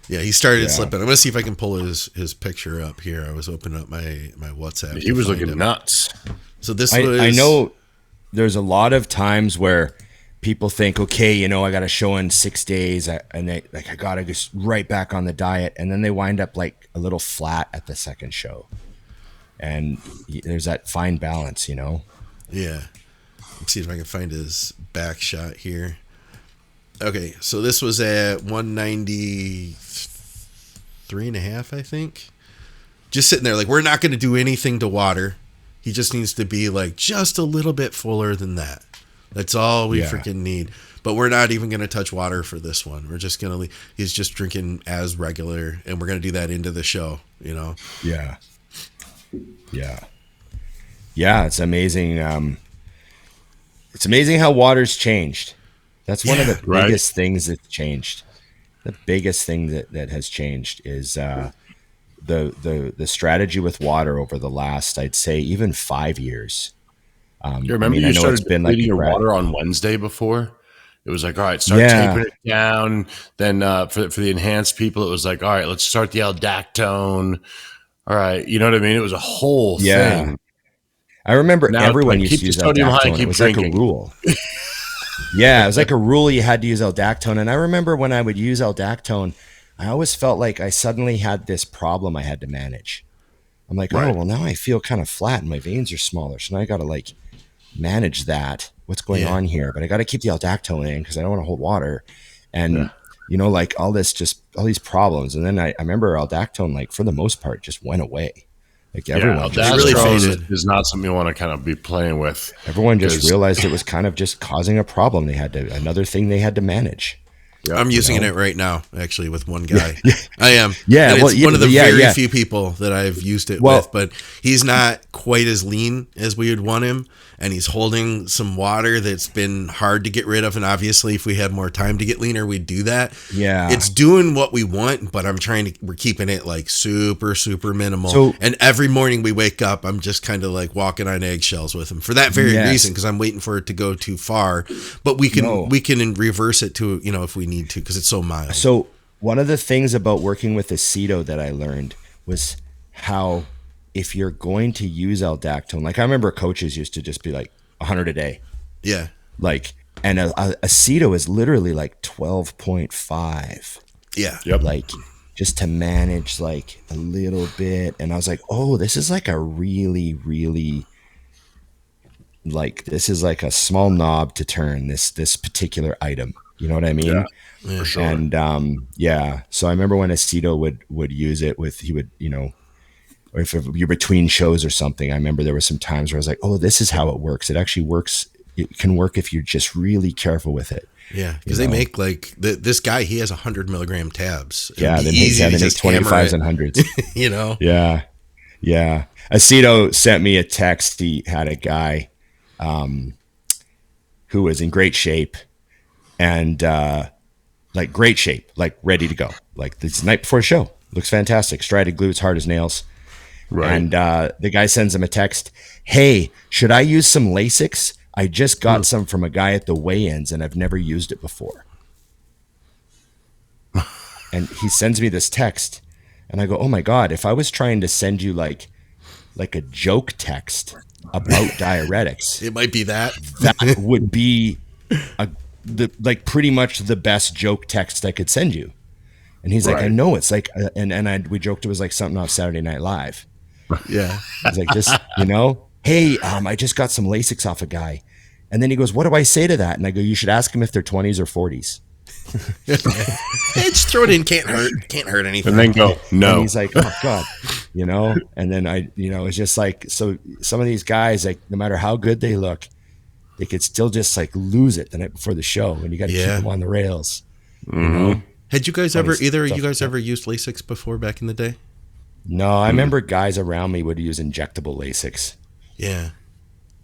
Yeah, he started slipping. I'm going to see if I can pull his picture up here. I was opening up my WhatsApp. He was looking nuts. So this I know there's a lot of times where people think, okay, I got to show in 6 days, and I got to just right back on the diet, and then they wind up like a little flat at the second show. And there's that fine balance, Yeah. Let's see if I can find his back shot here. Okay, so this was at 193.5, I think. Just sitting there, like, we're not going to do anything to water. He just needs to be like just a little bit fuller than that. That's all we freaking need. But we're not even going to touch water for this one. We're just going to he's just drinking as regular, and we're going to do that into the show, Yeah. Yeah, it's amazing. It's amazing how water's changed. That's one of the biggest things that's changed. The biggest thing that has changed is the strategy with water over the last, I'd say, even 5 years. You remember you started depleting your water on Wednesday before? It was like, all right, start tapering it down. Then for the enhanced people, it was like, all right, let's start the aldactone. All right, you know what I mean? It was a whole thing. I remember everyone used to use aldactone. It was drinking. Like a rule. It was like a rule you had to use aldactone. And I remember when I would use aldactone, I always felt like I suddenly had this problem I had to manage. I'm like, oh, well, now I feel kind of flat and my veins are smaller. So now I got to like manage that. What's going on here? But I got to keep the aldactone in because I don't want to hold water. And, like all these problems. And then I remember aldactone, like for the most part, just went away. Like everyone just really faded. Is not something you want to kind of be playing with. Everyone just realized it was kind of just causing a problem. Another thing they had to manage. Yep, I'm using it right now, actually, with one guy. I am. Yeah, and it's one of the very few people that I've used it with, but he's not quite as lean as we would want him, and he's holding some water that's been hard to get rid of, and obviously if we had more time to get leaner, we'd do that. Yeah. It's doing what we want, but we're keeping it like super, super minimal. And every morning we wake up, I'm just kind of like walking on eggshells with him for that very reason, because I'm waiting for it to go too far, but we can reverse it to, if we need to, because it's so mild. So one of the things about working with Aceto that I learned was how if you're going to use aldactone, like I remember coaches used to just be like 100 a day. Yeah. Like, and Aceto is literally like 12.5. Yeah. Yep. Like just to manage like a little bit. And I was like, oh, this is like a really, really this is like a small knob to turn this particular item. You know what I mean? Yeah, for sure. And so I remember when Aceto would use it or if you're between shows or something, I remember there were some times where I was like, oh, this is how it works. It actually works. It can work if you're just really careful with it. Yeah, because they make like this guy, he has 100 milligram tabs. Yeah, they make 25s and 100s. Yeah. Aceto sent me a text. He had a guy who was in great shape and like great shape, like ready to go. Like this night before a show. Looks fantastic. Striated glutes, hard as nails. Right. And the guy sends him a text. Hey, should I use some Lasix? I just got some from a guy at the weigh-ins and I've never used it before. And he sends me this text and I go, oh my God, if I was trying to send you like a joke text about diuretics, it might be that would be pretty much the best joke text I could send you. And he's like, I know it's like, we joked it was like something off Saturday Night Live. Yeah. He's like, just, hey, I just got some Lasix off a guy. And then he goes, what do I say to that? And I go, you should ask him if they're 20s or 40s. Just throw it in. Can't hurt anything. And then go, no. And he's like, oh God, and then it's just like, so some of these guys, like no matter how good they look, they could still just like lose it the night before the show. And you got to keep them on the rails. Mm-hmm. Had you guys ever used Lasix before back in the day? No, I remember guys around me would use injectable Lasix. Yeah.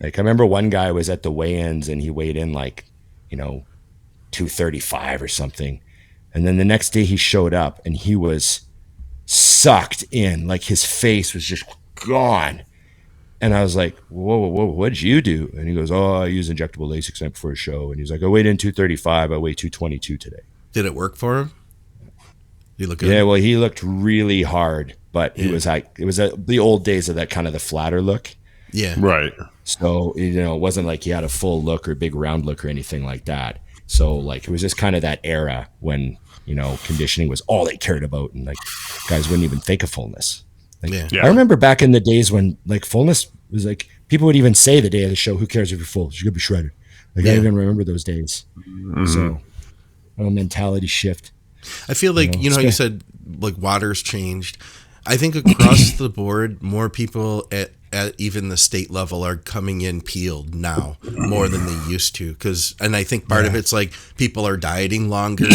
Like I remember one guy was at the weigh-ins and he weighed in like, 235 or something. And then the next day he showed up and he was sucked in, like his face was just gone. And I was like, whoa, what did you do? And he goes, oh, I use injectable Lasix night before a show. And he's like, I weighed in 235. I weigh 222 today. Did it work for him? Did he look good? Yeah, well, he looked really hard, but he was like, it was the old days of that kind of the flatter look. Yeah. Right. So, it wasn't like he had a full look or big round look or anything like that. So, like, it was just kind of that era when, conditioning was all they cared about. And, like, guys wouldn't even think of fullness. Like, Yeah. I remember back in the days when, like, fullness was like, people would even say the day of the show, who cares if you're full? You're going to be shredded. Like, I even remember those days. Mm-hmm. So, a mentality shift. I feel like, how you said, like, water's changed. I think across the board, more people at even the state level are coming in peeled now more than they used to. And I think part of it's like people are dieting longer.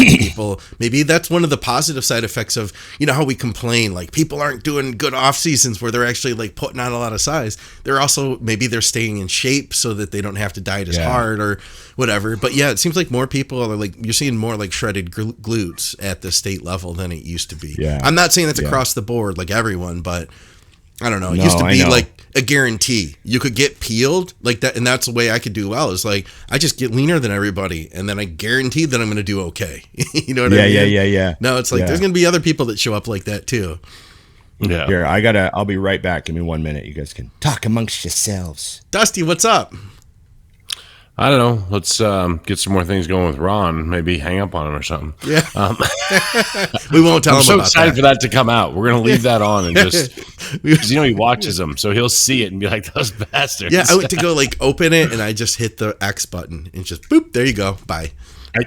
Maybe that's one of the positive side effects of, how we complain, like people aren't doing good off seasons where they're actually like putting on a lot of size. They're also, maybe they're staying in shape so that they don't have to diet as hard or whatever. But yeah, it seems like more people are like, you're seeing more like shredded glutes at the state level than it used to be. Yeah. I'm not saying that's across the board, like everyone, but I don't know. It used to be like a guarantee. You could get peeled like that. And that's the way I could do well. Is like, I just get leaner than everybody. And then I guarantee that I'm going to do okay. You know what I mean? Yeah. No, it's like, there's going to be other people that show up like that too. Yeah. Here, I'll be right back. Give me 1 minute. You guys can talk amongst yourselves. Dusty, what's up? I don't know. Let's get some more things going with Ron. Maybe hang up on him or something. Yeah. We won't tell him about that. I'm so excited for that to come out. We're going to leave that on and just, because he watches them. So he'll see it and be like, those bastards. Yeah, I went to go like open it and I just hit the X button and just boop, there you go. Bye.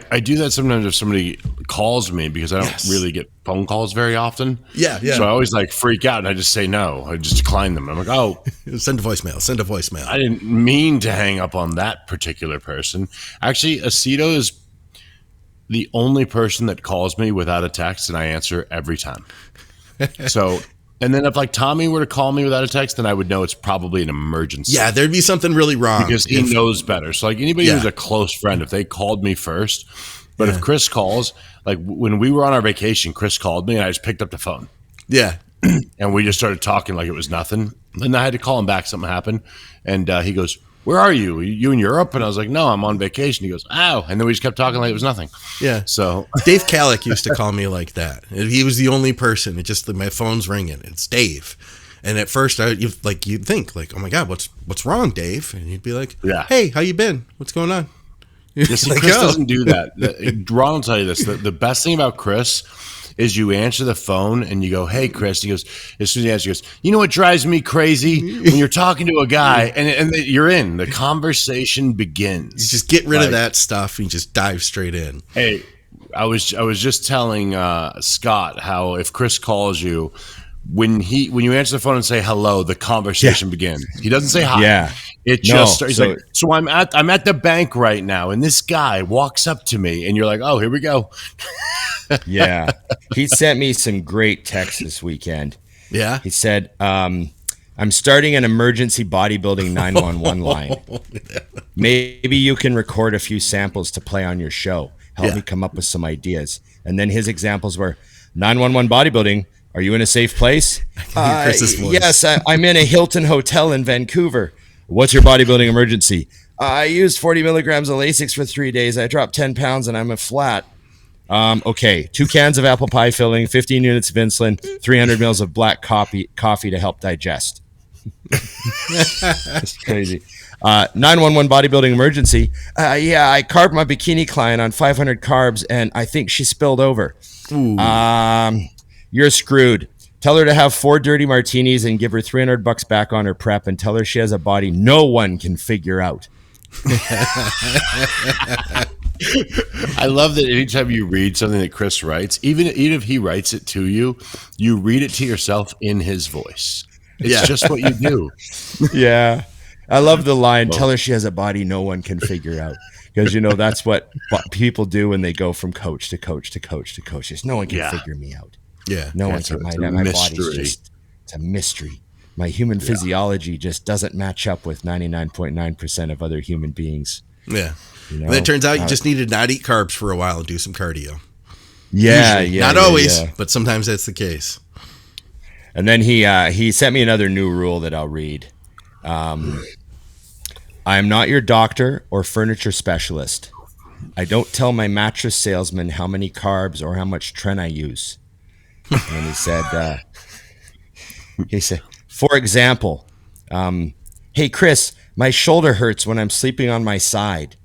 I do that sometimes if somebody calls me because I don't really get phone calls very often. Yeah. So I always like freak out and I just say no. I just decline them. I'm like, oh. Send a voicemail. I didn't mean to hang up on that particular person. Actually, Aceto is the only person that calls me without a text and I answer every time. So... And then if like Tommy were to call me without a text, then I would know it's probably an emergency. Yeah, there'd be something really wrong. Because he knows better. So like anybody who's a close friend, if they called me first, but if Chris calls, like when we were on our vacation, Chris called me and I just picked up the phone. Yeah. And we just started talking like it was nothing. And I had to call him back. Something happened. And he goes, where are you? Are you in Europe? And I was like, no, I'm on vacation. He goes, ow. And then we just kept talking like it was nothing. Yeah. So Dave Kalick used to call me like that. He was the only person. It just, my phone's ringing. It's Dave. And at first you'd think like, oh my God, what's wrong, Dave? And he'd be like, hey, how you been? What's going on? Chris doesn't do that. Ron will tell you this. The best thing about Chris is you answer the phone and you go, hey, Chris. He goes, as soon as he answers, he goes, you know what drives me crazy? When you're talking to a guy and you're in, the conversation begins. You just get rid of that stuff and you just dive straight in. Hey, I was just telling Scott how if Chris calls you, when you answer the phone and say hello, the conversation begins. He doesn't say hi. Yeah. It just starts. He's like, so I'm at the bank right now, and this guy walks up to me, and you're like, oh, here we go. Yeah. He sent me some great texts this weekend. Yeah. He said, I'm starting an emergency bodybuilding 911 line. Maybe you can record a few samples to play on your show. Help me come up with some ideas. And then his examples were 911 bodybuilding. Are you in a safe place? Yes, I'm in a Hilton hotel in Vancouver. What's your bodybuilding emergency? I used 40 milligrams of Lasix for 3 days. I dropped 10 pounds and I'm a flat. Okay, 2 cans of apple pie filling, 15 units of insulin, 300 mils of black coffee to help digest. That's crazy. 911 bodybuilding emergency. I carved my bikini client on 500 carbs and I think she spilled over. You're screwed. Tell her to have 4 dirty martinis and give her $300 back on her prep and tell her she has a body no one can figure out. I love that anytime you read something that Chris writes, even if he writes it to you, you read it to yourself in his voice. It's just what you do. Yeah. I love the line, tell her she has a body no one can figure out. Because, that's what people do when they go from coach to coach to coach to coach. Just no one can figure me out. Yeah. No one can. My body's just, it's a mystery. My human physiology just doesn't match up with 99.9% of other human beings. Yeah. And it turns out you just need to not eat carbs for a while and do some cardio. Yeah. Usually. Not always, but sometimes that's the case. And then he sent me another new rule that I'll read. I am not your doctor or furniture specialist. I don't tell my mattress salesman how many carbs or how much Tren I use. And he said, for example, Hey, Chris, my shoulder hurts when I'm sleeping on my side.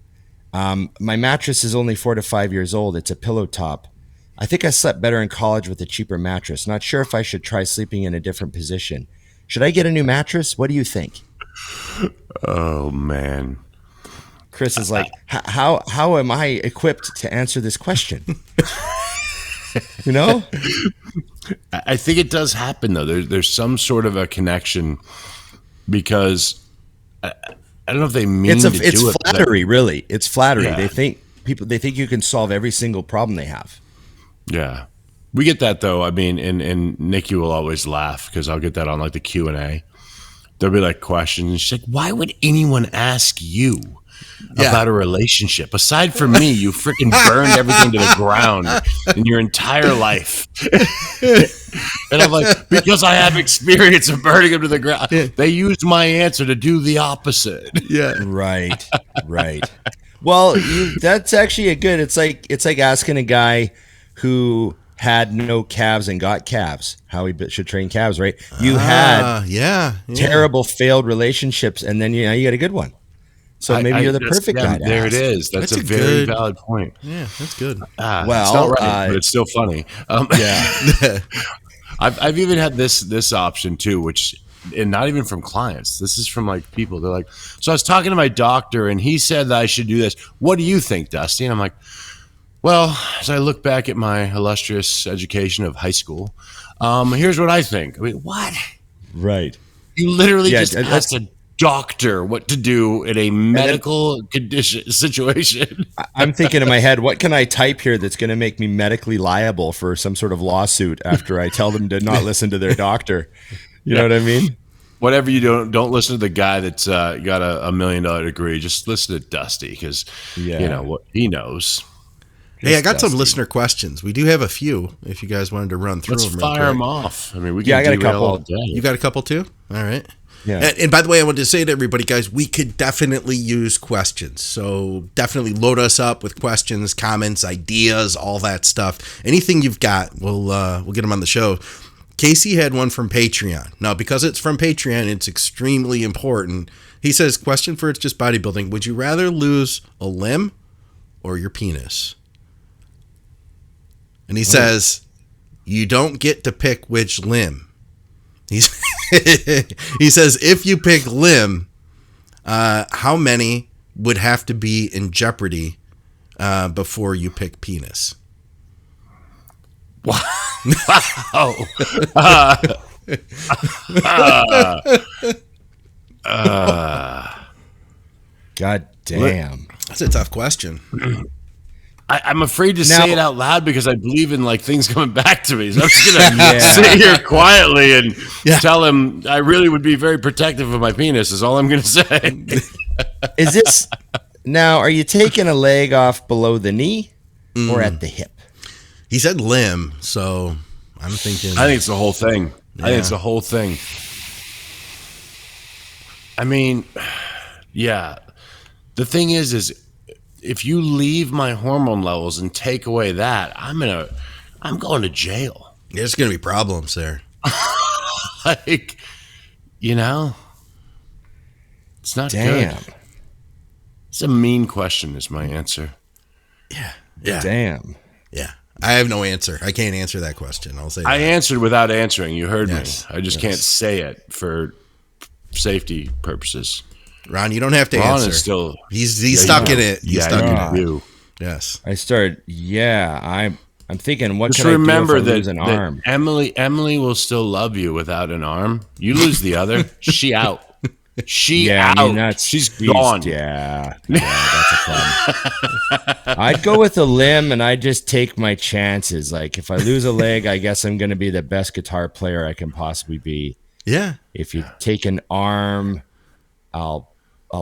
My mattress is only 4 to 5 years old. It's a pillow top. I think I slept better in college with a cheaper mattress. Not sure if I should try sleeping in a different position. Should I get a new mattress? What do you think? Oh, man. Chris is like, how am I equipped to answer this question? You know? I think it does happen, though. There's some sort of a connection because I don't know if they mean to do it. It's flattery, really. It's flattery. Yeah. They think you can solve every single problem they have. Yeah. We get that, though. I mean, and Nikki will always laugh because I'll get that on like the Q&A. There'll be like questions. And she's like, why would anyone ask you about a relationship? Aside from me, you freaking burned everything to the ground in your entire life. And I'm like, because I have experience of burning them to the ground. Yeah. They used my answer to do the opposite. Yeah. Right. Well, that's actually it's like asking a guy who had no calves and got calves, how he should train calves, right? You had terrible failed relationships, and then you got a good one. So maybe you're the perfect guy to There ask. It is. That's a very valid point. Yeah, that's good. Well, it's not right, but it's still funny. Yeah. I've even had this option too, which, and not even from clients. This is from like people. They're like, so I was talking to my doctor and he said that I should do this. What do you think, Dusty? And I'm like, well, as I look back at my illustrious education of high school, here's what I think. I mean, what? Right. You literally just asked a doctor what to do in a medical condition situation. I'm thinking in my head, what can I type here that's going to make me medically liable for some sort of lawsuit after I tell them to not listen to their doctor? You know what I mean? Whatever you don't listen to the guy that's got a $1 million degree. Just listen to Dusty because you know what he knows. Hey, I got some listener questions. We do have a few. If you guys wanted to run through them, let's fire them off. I mean, we can. I got a couple. All day. You got a couple too? All right. Yeah. And by the way, I wanted to say to everybody, guys, we could definitely use questions. So definitely load us up with questions, comments, ideas, all that stuff. Anything you've got, we'll get them on the show. Casey had one from Patreon. Now, because it's from Patreon, it's extremely important. He says, question for It's Just Bodybuilding. Would you rather lose a limb or your penis? And he says, you don't get to pick which limb. He says, if you pick limb, how many would have to be in jeopardy before you pick penis? Wow. God damn. That's a tough question. I'm afraid to say it out loud because I believe in like things coming back to me. So I'm just gonna sit here quietly and tell him I really would be very protective of my penis. Is all I'm gonna say. Is this now? Are you taking a leg off below the knee or at the hip? He said limb, so I'm thinking. I think it's the whole thing. I think it's the whole thing. I mean, yeah. The thing is if you leave my hormone levels and take away that, I'm going to jail. There's going to be problems there. Like, it's not good. It's a mean question is my answer. Yeah. Damn. Yeah. I have no answer. I can't answer that question. I'll say that. I answered without answering. You heard me. I just can't say it for safety purposes. Ron, you don't have to Ron answer. Is still, he's stuck in it. He's stuck in it. Yes. I started. I'm thinking. What just can remember I do if I lose an arm? Emily will still love you without an arm. You lose the other. She out. She out. I mean, she's gone. Yeah, that's a problem. I'd go with a limb, and I'd just take my chances. Like if I lose a leg, I guess I'm going to be the best guitar player I can possibly be. Yeah. If you take an arm, I'll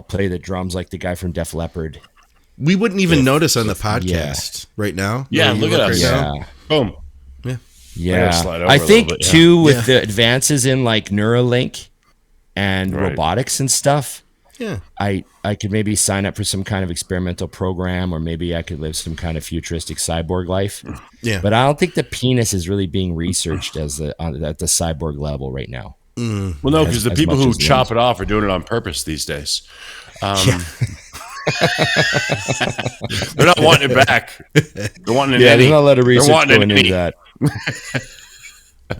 play the drums like the guy from Def Leppard. We wouldn't even notice on the podcast right now. Yeah, look at us. Right Boom. Yeah. I think too with the advances in like Neuralink and robotics and stuff. Yeah. I could maybe sign up for some kind of experimental program, or maybe I could live some kind of futuristic cyborg life. Yeah. But I don't think the penis is really being researched at the cyborg level right now. Well, no, because the people who chop it off are doing it on purpose these days. They're not wanting it back. They're wanting it. Yeah, there's not a lot of research going into that. All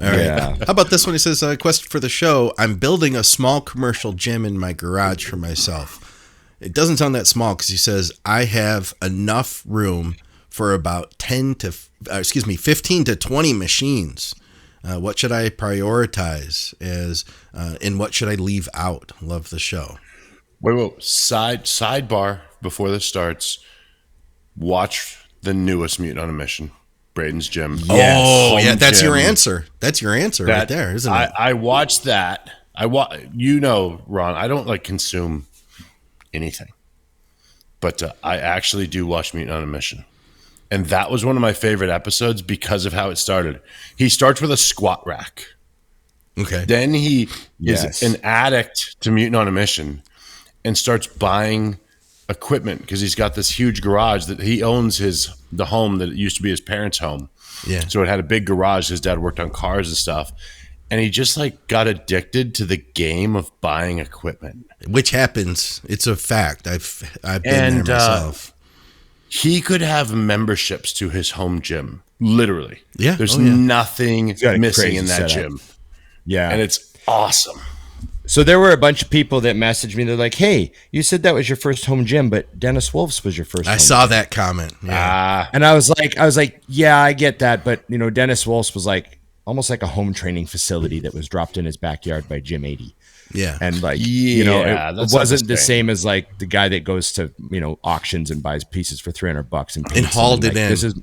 right. Yeah. How about this one? He says, question for the show. I'm building a small commercial gym in my garage for myself. It doesn't sound that small because he says, I have enough room for about 15 to 20 machines. What should I prioritize and what should I leave out? Love the show. Wait. Sidebar before this starts. Watch the newest Mutant on a Mission, Braden's Gym. Yes. Oh, yeah, that's your answer. That's your answer right there, isn't it? I watched that. Ron, I don't consume anything, but I actually do watch Mutant on a Mission. And that was one of my favorite episodes because of how it started. He starts with a squat rack. Okay. Then he is an addict to Mutant on a Mission and starts buying equipment because he's got this huge garage that he owns the home that used to be his parents' home. Yeah. So it had a big garage. His dad worked on cars and stuff. And he just got addicted to the game of buying equipment. Which happens. It's a fact. I've been there myself. He could have memberships to his home gym, literally. Yeah. There's nothing missing in that gym. Yeah. And it's awesome. So there were a bunch of people that messaged me. They're like, hey, you said that was your first home gym, but Dennis Wolf's was your first I saw that comment. Yeah. And I was like, yeah, I get that. But, Dennis Wolf's was almost like a home training facility that was dropped in his backyard by Jim 80. Yeah. And it wasn't the same as the guy that goes to, auctions and buys pieces for $300 and hauled it in. This is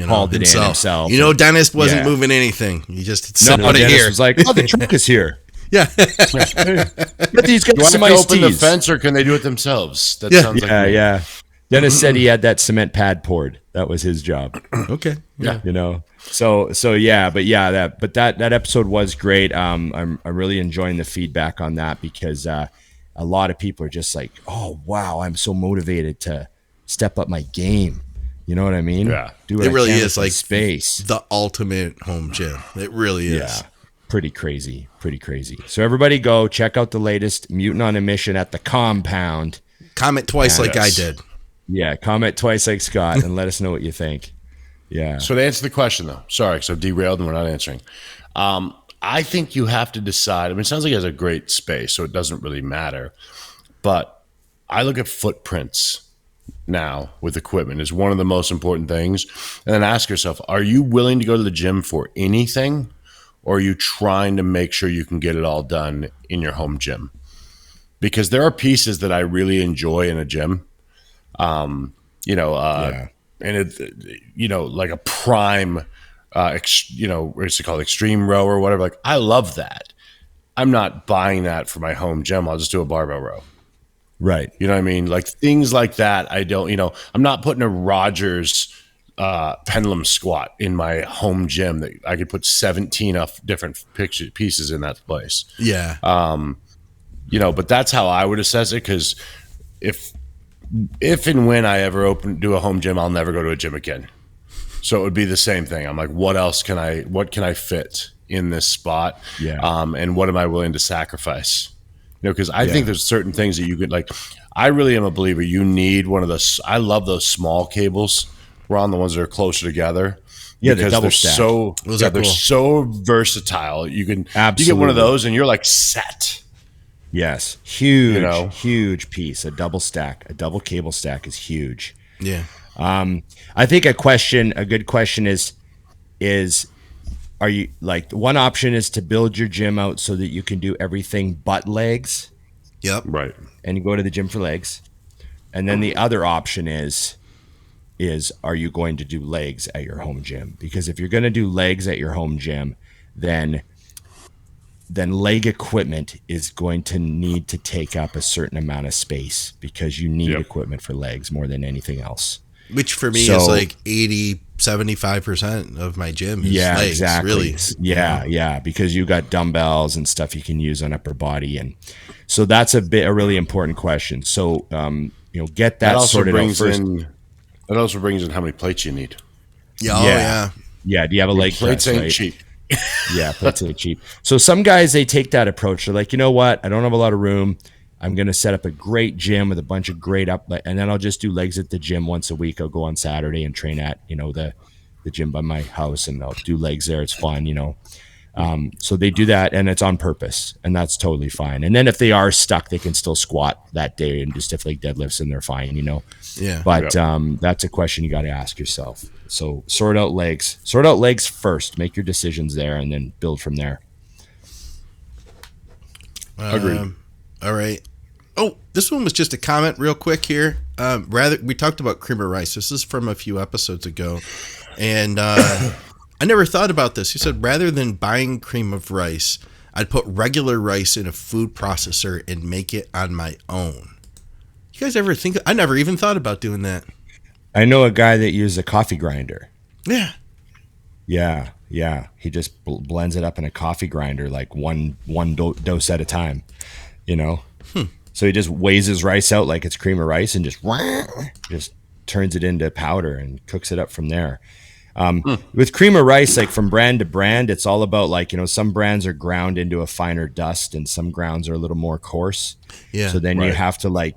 hauled it in himself. Dennis wasn't moving anything. He just said out of Dennis here. Was like, oh, the truck is here. Yeah. But these guys do I have to open the fence or can they do it themselves? That sounds like yeah. Dennis said he had that cement pad poured. That was his job. Okay. Yeah. So yeah, but that episode was great. I'm really enjoying the feedback on that because a lot of people are just like, oh wow, I'm so motivated to step up my game. You know what I mean? Yeah. It really is space. The ultimate home gym. It really is. Yeah. Pretty crazy. So everybody go check out the latest Mutant on a Mission at the Compound. Comment twice I did. Yeah, comment twice like Scott and let us know what you think. Yeah. So to answer the question, though, sorry, because I've derailed and we're not answering. I think you have to decide. I mean, it sounds like it has a great space, so it doesn't really matter. But I look at footprints now with equipment is one of the most important things. And then ask yourself, are you willing to go to the gym for anything? Or are you trying to make sure you can get it all done in your home gym? Because there are pieces that I really enjoy in a gym. And it, like a prime, what's it called? Extreme row or whatever. I love that. I'm not buying that for my home gym. I'll just do a barbell row. Right. You know what I mean? Things like that. I don't, I'm not putting a Rogers pendulum squat in my home gym that I could put 17 of different pieces in that place. Yeah. But that's how I would assess it. Cause if and when I ever do a home gym, I'll never go to a gym again. So it would be the same thing. I'm like, what can I fit in this spot? Yeah. And what am I willing to sacrifice? Cause I think there's certain things that you could I really am a believer. You need one of those. I love those small cables. We're on the ones that are closer together. Yeah, because the double stack. They're so versatile. You can Absolutely. You get one of those and you're set. Yes, huge, huge piece. A double cable stack is huge. Yeah. I think a good question is, are you one option is to build your gym out so that you can do everything but legs. Yep. Right. And you go to the gym for legs. And then the other option is are you going to do legs at your home gym? Because if you're going to do legs at your home gym, then leg equipment is going to need to take up a certain amount of space because you need equipment for legs more than anything else. Which for me is 75% of my gym is legs, exactly. Really. Yeah, because you got dumbbells and stuff you can use on upper body. And so that's a really important question. So, get that sorted out first. That also brings in how many plates you need. Yeah. Yeah. Do you have a leg plates press? ain't cheap. Yeah, plates ain't cheap. So some guys, they take that approach. They're like, you know what? I don't have a lot of room. I'm going to set up a great gym with a bunch of great and then I'll just do legs at the gym once a week. I'll go on Saturday and train at, the gym by my house, and I'll do legs there. It's fun, So they do that, and it's on purpose, and that's totally fine. And then if they are stuck, they can still squat that day and do stiff leg deadlifts, and they're fine, Yeah. But that's a question you got to ask yourself. So sort out legs first, make your decisions there, and then build from there. Agreed. All right. Oh, this one was just a comment real quick here. We talked about cream of rice. This is from a few episodes ago. And I never thought about this. He said, rather than buying cream of rice, I'd put regular rice in a food processor and make it on my own. You guys ever think? I never even thought about doing that. I know a guy that uses a coffee grinder. Yeah. Yeah. He just blends it up in a coffee grinder, like one dose at a time, So he just weighs his rice out like it's cream of rice and just turns it into powder and cooks it up from there. With cream of rice, like from brand to brand, it's all about some brands are ground into a finer dust and some grounds are a little more coarse. Yeah. So then you have to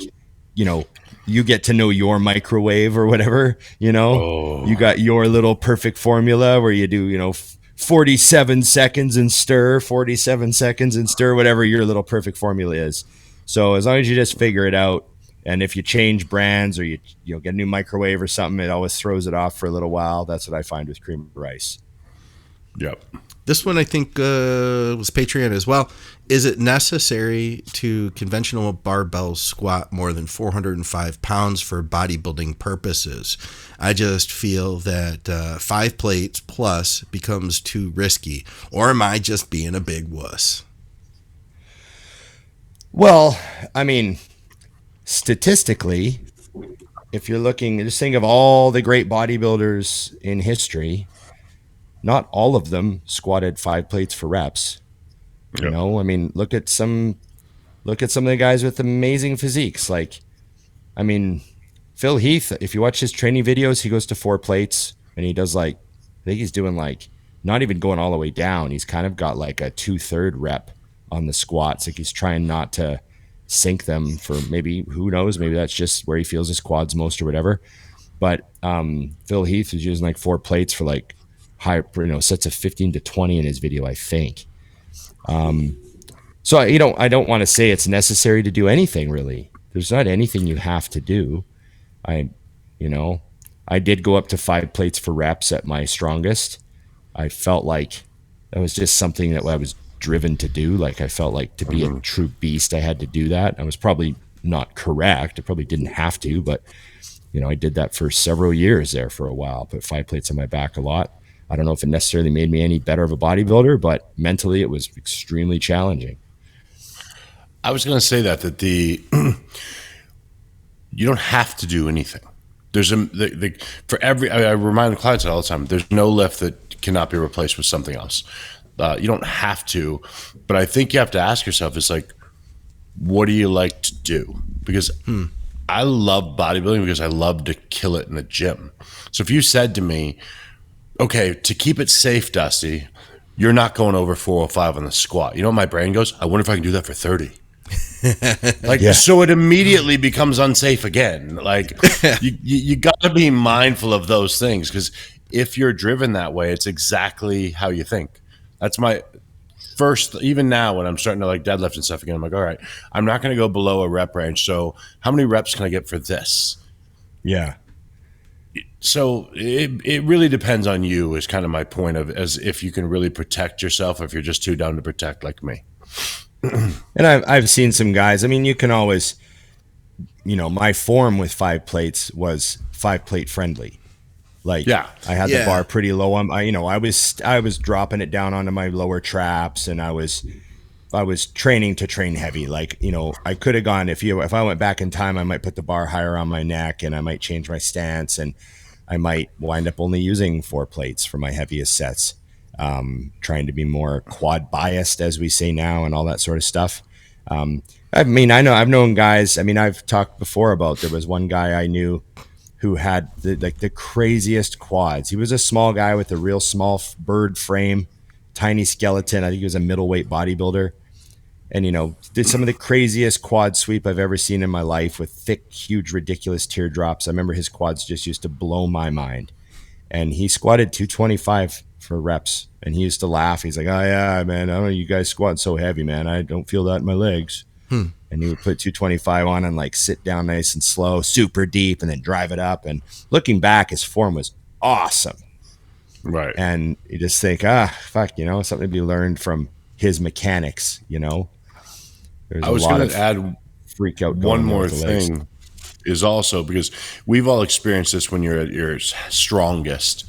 you get to know your microwave or whatever, you got your little perfect formula where you do, 47 seconds and stir, 47 seconds and stir, whatever your little perfect formula is. So as long as you just figure it out, and if you change brands or you get a new microwave or something, it always throws it off for a little while. That's what I find with cream of rice. Yep. This one I think was Patreon as well. Is it necessary to conventional barbell squat more than 405 pounds for bodybuilding purposes? I just feel that 5 plates plus becomes too risky. Or am I just being a big wuss? Well, I mean, statistically, if you're looking, just think of all the great bodybuilders in history, not all of them squatted 5 plates for reps. Yep. I mean, look at some of the guys with amazing physiques. Phil Heath, if you watch his training videos, he goes to 4 plates and he does I think he's doing not even going all the way down. He's kind of got a 2/3 rep on the squats. He's trying not to sink them for maybe, who knows, maybe that's just where he feels his quads most or whatever. But Phil Heath is using 4 plates for high, sets of 15 to 20 in his video, I think. So I don't want to say it's necessary to do anything really. There's not anything you have to do. I did go up to 5 plates for reps at my strongest. I felt like that was just something that I was driven to do. I felt like to be a true beast, I had to do that. I was probably not correct. I probably didn't have to, but I did that for several years there for a while. Put 5 plates on my back a lot. I don't know if it necessarily made me any better of a bodybuilder, but mentally it was extremely challenging. I was going to say that you don't have to do anything. There's I remind the clients all the time, there's no lift that cannot be replaced with something else. You don't have to, but I think you have to ask yourself, what do you like to do? Because I love bodybuilding because I love to kill it in the gym. So if you said to me, okay, to keep it safe, Dusty, you're not going over 405 on the squat. You know what my brain goes? I wonder if I can do that for 30. So it immediately becomes unsafe again. You got to be mindful of those things, because if you're driven that way, it's exactly how you think. That's my first, even now when I'm starting to deadlift and stuff again, I'm all right, I'm not going to go below a rep range. So how many reps can I get for this? Yeah. So it really depends on you, is kind of my point of, as if you can really protect yourself, or if you're just too down to protect like me. And I've seen some guys, you can always, my form with 5 plates was 5 plate friendly. I had the bar pretty low. I was dropping it down onto my lower traps, and I was training to train heavy. I could have gone, if I went back in time, I might put the bar higher on my neck, and I might change my stance, and I might wind up only using 4 plates for my heaviest sets. Trying to be more quad biased, as we say now, and all that sort of stuff. I've known guys. I've talked before about, there was one guy I knew who had the craziest quads. He was a small guy with a real small bird frame, tiny skeleton. I think he was a middleweight bodybuilder. And, did some of the craziest quad sweep I've ever seen in my life with thick, huge, ridiculous teardrops. I remember his quads just used to blow my mind. And he squatted 225 for reps. And he used to laugh. He's like, oh, yeah, man, I don't know, you guys squat so heavy, man. I don't feel that in my legs. And he would put 225 on and like sit down nice and slow, super deep, and then drive it up. And looking back, his form was awesome. Right. And you just think, fuck, something to be learned from his mechanics, There's I was going to add freak out. One more thing is also because we've all experienced this when you're at your strongest.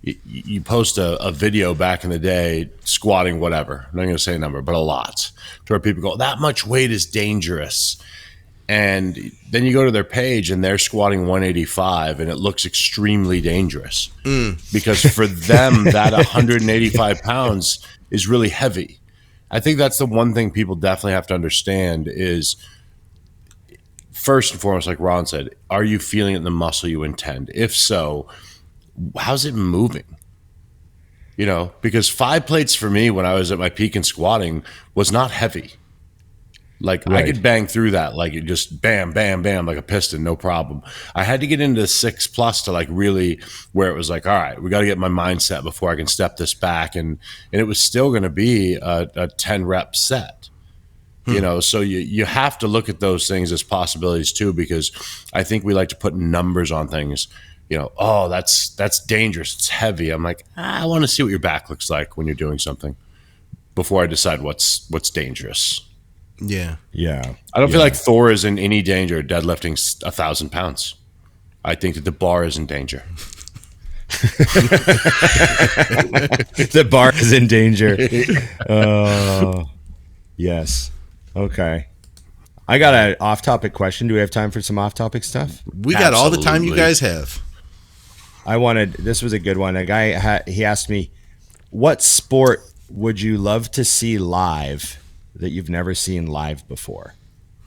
You post a video back in the day squatting whatever. I'm not going to say a number, but a lot. To where people go, that much weight is dangerous. And then you go to their page and they're squatting 185 and it looks extremely dangerous. Because for them, that 185 pounds is really heavy. I think that's the one thing people definitely have to understand is, first and foremost, like Ron said, are you feeling it in the muscle you intend? If so, how's it moving? Because 5 plates for me when I was at my peak in squatting was not heavy. Like right. I could bang through that, like it just bam, bam, bam, like a piston, no problem. I had to get into 6+ to like really where it was like, all right, we got to get my mindset before I can step this back. And it was still going to be a 10 rep set, so you have to look at those things as possibilities too, because I think we like to put numbers on things, oh, that's dangerous. It's heavy. I'm like, I want to see what your back looks like when you're doing something before I decide what's dangerous. Yeah. I don't feel like Thor is in any danger deadlifting 1,000 pounds. I think that the bar is in danger. The bar is in danger. Yes. Okay. I got an off-topic question. Do we have time for some off-topic stuff? We got all the time you guys have. This was a good one. A guy, he asked me, what sport would you love to see live that you've never seen live before?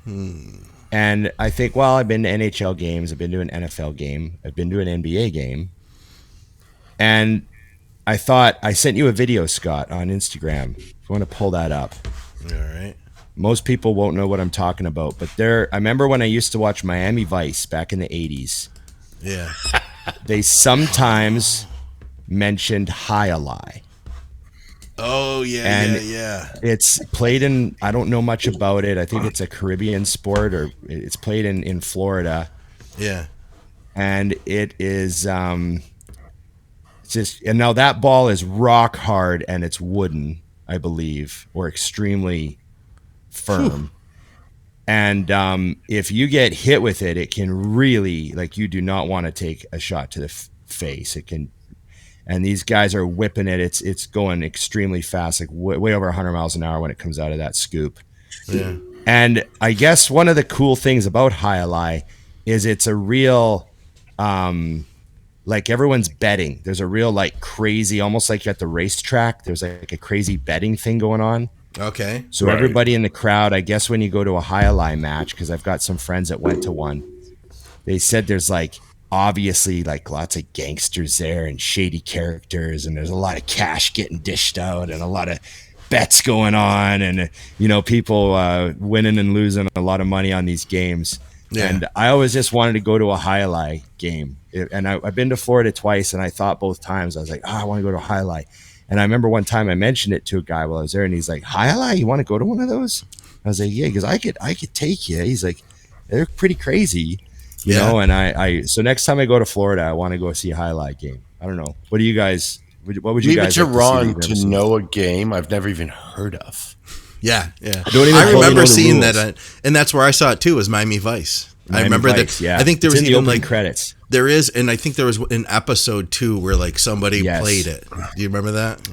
And I think, well, I've been to NHL games, I've been to an NFL game, I've been to an NBA game, and I thought I sent you a video, Scott, on Instagram. If you want to pull that up. All right. Most people won't know what I'm talking about, but I remember when I used to watch Miami Vice back in the 80s. Yeah. They sometimes mentioned Highlight. Oh, yeah. It's played in, I don't know much about it. I think it's a Caribbean sport, or it's played in Florida. Yeah. And it is just, and now that ball is rock hard and it's wooden, I believe, or extremely firm. Whew. And if you get hit with it, it can really, like, you do not want to take a shot to the face. It can. And these guys are whipping it. It's going extremely fast, like way over 100 miles an hour when it comes out of that scoop. Yeah. And I guess one of the cool things about Highlight is it's a real, like everyone's betting. There's a real like crazy, almost like at the racetrack, there's like a crazy betting thing going on. Okay. So right. Everybody in the crowd, I guess when you go to a Highlight match, because I've got some friends that went to one, they said there's like, obviously like lots of gangsters there and shady characters, and there's a lot of cash getting dished out and a lot of bets going on, and people winning and losing a lot of money on these games. Yeah. And I always just wanted to go to a Highlight game, and I've been to Florida twice, and I thought both times I was like, I want to go to a Highlight. And I remember one time I mentioned it to a guy while I was there, and he's like, Highlight, you want to go to one of those? I was like, yeah, because I could take you. He's like, they're pretty crazy. You know, and I so next time I go to Florida, I want to go see a Highlight game. I don't know. What do you guys? What would you guys? Leave it to Ron to know a game I've never even heard of. Yeah. I remember seeing that, and that's where I saw it too. Was Miami Vice. I remember Vice, that. Yeah. I think there was even like credits. There is, and I think there was an episode too where like somebody played it. Do you remember that?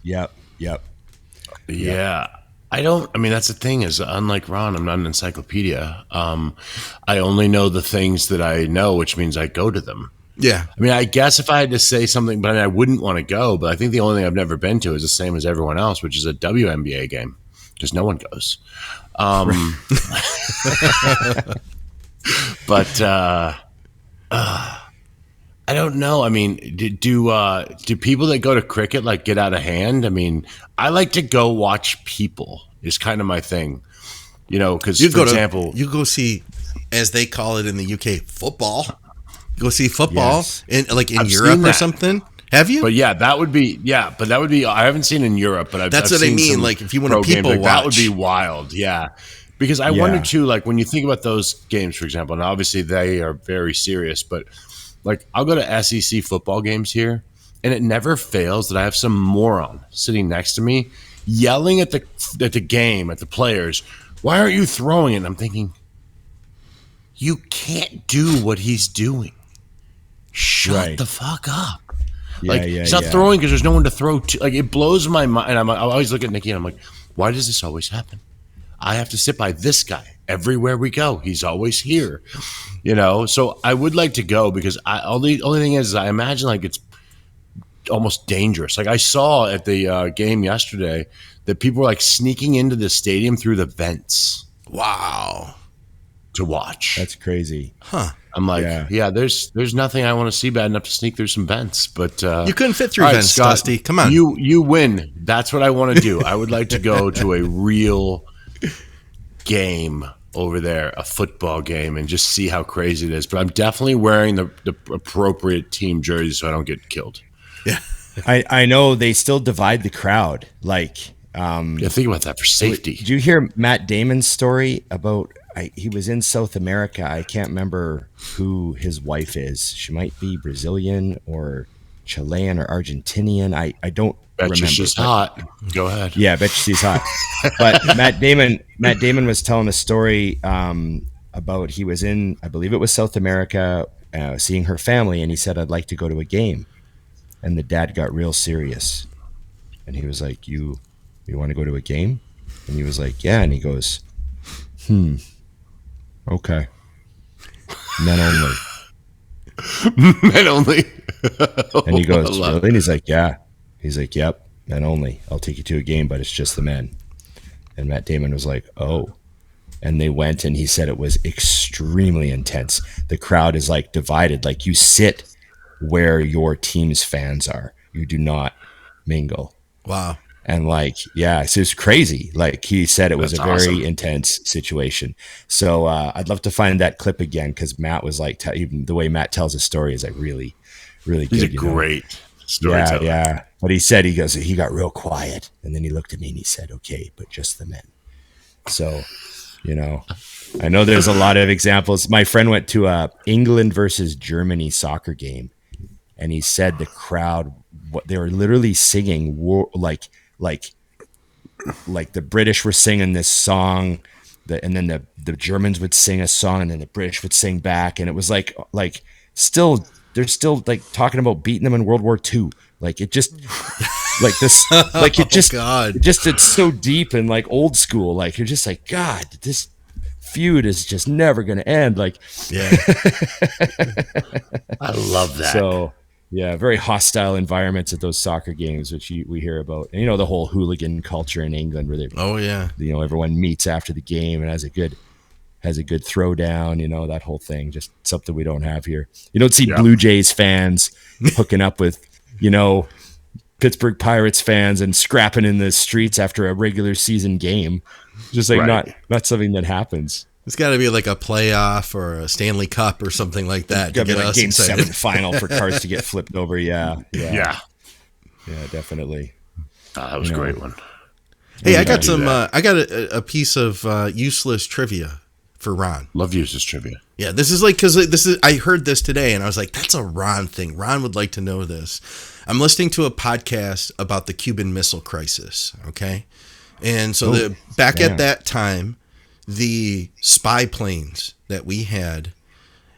Yep. Yeah. That's the thing is, unlike Ron, I'm not an encyclopedia. I only know the things that I know, which means I go to them. Yeah. I guess if I had to say something, but I wouldn't want to go, but I think the only thing I've never been to is the same as everyone else, which is a WNBA game, because no one goes. But I don't know. I mean, do people that go to cricket like get out of hand? I mean, I like to go watch people. Is kind of my thing, because for example, you go see, as they call it in the UK, football. You go see football in Europe or something. Have you? But that would be. I haven't seen in Europe, but that's what I mean. Like if you want to people watch, that would be wild. Yeah. Because I wonder too, like when you think about those games, for example, and obviously they are very serious, but like I'll go to SEC football games here, and it never fails that I have some moron sitting next to me yelling at the game, at the players, "Why aren't you throwing it?" And I'm thinking, you can't do what he's doing. Shut the fuck up. He's not throwing because there's no one to throw to. Like it blows my mind. And I always look at Nikki and I'm like, why does this always happen? I have to sit by this guy everywhere we go. He's always here, So I would like to go because the only thing is I imagine like it's almost dangerous. Like I saw at the game yesterday that people were like sneaking into the stadium through the vents. Wow. To watch. That's crazy. Huh. I'm like, there's nothing I want to see bad enough to sneak through some vents, but you couldn't fit through vents, Scott, Dusty. Come on. You win. That's what I want to do. I would like to go to a real game over there, a football game, and just see how crazy it is. But I'm definitely wearing the appropriate team jersey so I don't get killed. Yeah. I know they still divide the crowd. Like, think about that for safety. Did you hear Matt Damon's story about? He was in South America. I can't remember who his wife is. She might be Brazilian or Chilean or Argentinian. I don't remember. She's hot. Go ahead. Yeah, I bet she's hot. But Matt Damon was telling a story about he was in, I believe it was South America, seeing her family, and he said, "I'd like to go to a game." And the dad got real serious, and he was like, "You want to go to a game?" And he was like, "Yeah." And he goes, "Okay. Men only." Men only. And he goes, "Really?" And he's like, "Yeah." He's like, "Yep, men only. I'll take you to a game, but it's just the men." And Matt Damon was like, "Oh." And they went, and he said it was extremely intense. The crowd is like divided. Like you sit where your team's fans are. You do not mingle. Wow. And so it's crazy. Like he said, it was a very intense situation. So I'd love to find that clip again because Matt was like, even the way Matt tells his story is like really, really good. He's a great storyteller. Yeah. But he said, he got real quiet. And then he looked at me and he said, "Okay, but just the men." So, I know there's a lot of examples. My friend went to a England versus Germany soccer game. And he said the crowd, they were literally singing like the British were singing this song, and then the Germans would sing a song, and then the British would sing back, and it was like they're still like talking about beating them in World War II. Like it just like this, like it just, it's so deep and like old school. Like you're just like, God, this feud is just never going to end. Like, yeah, I love that. So. Yeah, very hostile environments at those soccer games, which we hear about. And the whole hooligan culture in England, where everyone meets after the game and has a good throwdown. That whole thing, just something we don't have here. You don't see Blue Jays fans hooking up with Pittsburgh Pirates fans and scrapping in the streets after a regular season game. Just like not something that happens. It's got to be like a playoff or a Stanley Cup or something like that. Got to be like Game 7 final for cars to get flipped over. Yeah, definitely. That was a great one. Hey, I got some. I got a piece of useless trivia for Ron. Love useless trivia. Yeah, this is like because this is. I heard this today and I was like, that's a Ron thing. Ron would like to know this. I'm listening to a podcast about the Cuban Missile Crisis. Okay, and so back at that time, the spy planes that we had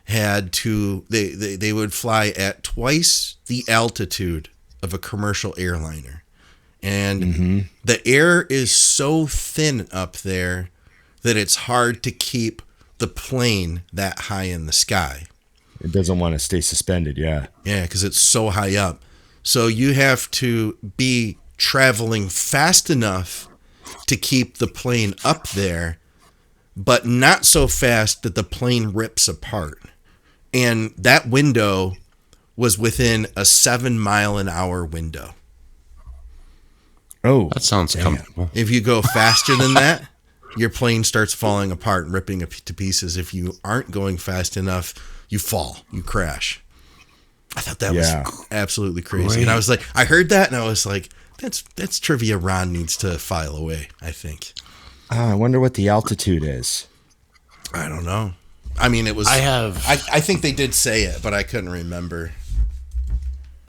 to they would fly at twice the altitude of a commercial airliner, and the air is so thin up there that it's hard to keep the plane that high in the sky. It doesn't want to stay suspended. Yeah, because it's so high up. So you have to be traveling fast enough to keep the plane up there, but not so fast that the plane rips apart. And that window was within a 7-mile-an-hour window. Oh, that sounds comfortable. If you go faster than that, your plane starts falling apart and ripping to pieces. If you aren't going fast enough, you fall, you crash. I thought that was absolutely crazy. Great. And I was like, I heard that and I was like, that's trivia Ron needs to file away, I think. I wonder what the altitude is. I don't know. I mean, it was. I think they did say it, but I couldn't remember.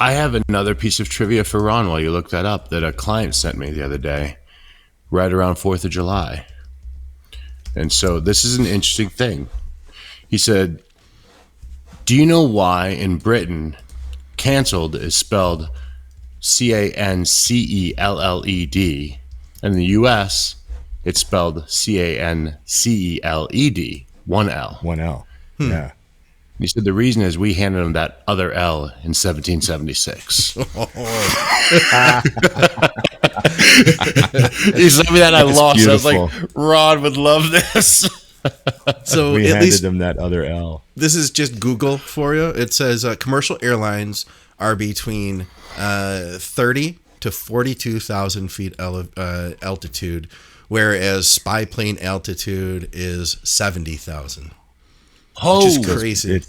I have another piece of trivia for Ron while you look that up that a client sent me the other day, right around 4th of July. And so this is an interesting thing. He said, do you know why in Britain cancelled is spelled Cancelled, and in the US it's spelled Cancelled, one L. One L. Yeah. He said the reason is we handed him that other L in 1776. He sent me that I lost. Beautiful. I was like, Rod would love this. So we handed him that other L. This is just Google for you. It says commercial airlines are between 30 to 42,000 feet altitude, whereas spy plane altitude is 70,000. Oh, which is crazy.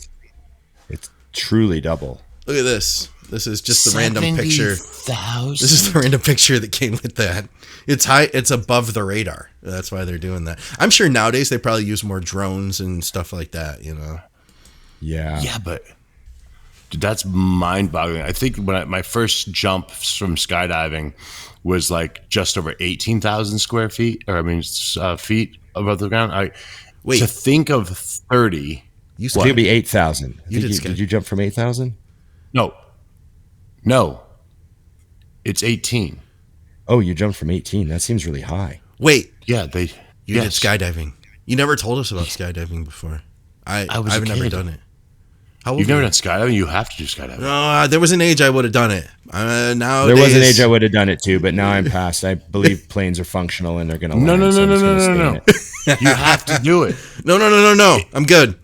It's truly double. Look at this. This is just the random picture. This is the random picture that came with that. It's high. It's above the radar. That's why they're doing that. I'm sure nowadays they probably use more drones and stuff like that. You know. Yeah. Yeah, but dude, that's mind-boggling. I think when my first jump from skydiving was like just over 18,000 square feet, feet above the ground. To think of 30. Used to be 8,000. Did you jump from 8,000? No. It's 18. Oh, you jumped from 18. That seems really high. Wait. Yeah, you did skydiving. You never told us about skydiving before. I've never done it. You've never done skydiving? You have to do skydiving. No, there was an age I would have done it. Nowadays, there was an age I would have done it too, but now I'm past. I believe planes are functional and they're going to land. No. You have to do it. No. I'm good.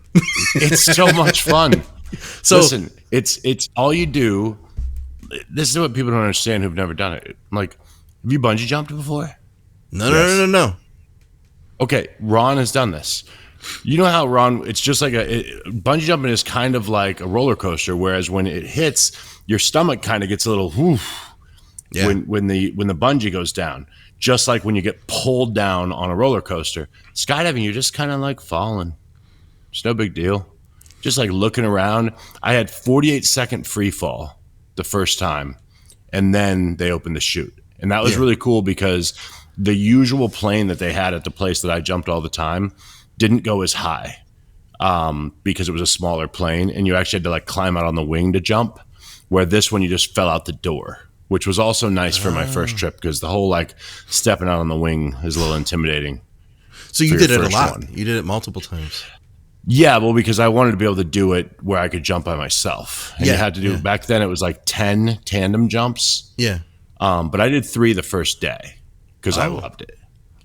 It's so much fun. So listen, it's all you do. This is what people don't understand who've never done it. Like, have you bungee jumped before? No. Okay, Ron has done this. You know how Ron? It's just like bungee jumping is kind of like a roller coaster. Whereas when it hits, your stomach kind of gets a little whoof. Yeah. When the bungee goes down, just like when you get pulled down on a roller coaster. Skydiving, you're just kind of like falling. It's no big deal. Just like looking around. I had 48-second free fall the first time, and then they opened the chute, and that was really cool because the usual plane that they had at the place that I jumped all the time didn't go as high because it was a smaller plane, and you actually had to like climb out on the wing to jump, where this one you just fell out the door, which was also nice for my first trip because the whole like stepping out on the wing is a little intimidating. So you did it a lot. You did it multiple times. Yeah, well, because I wanted to be able to do it where I could jump by myself. And you had to do back then it was like 10 tandem jumps. Yeah. But I did 3 the first day because I loved it.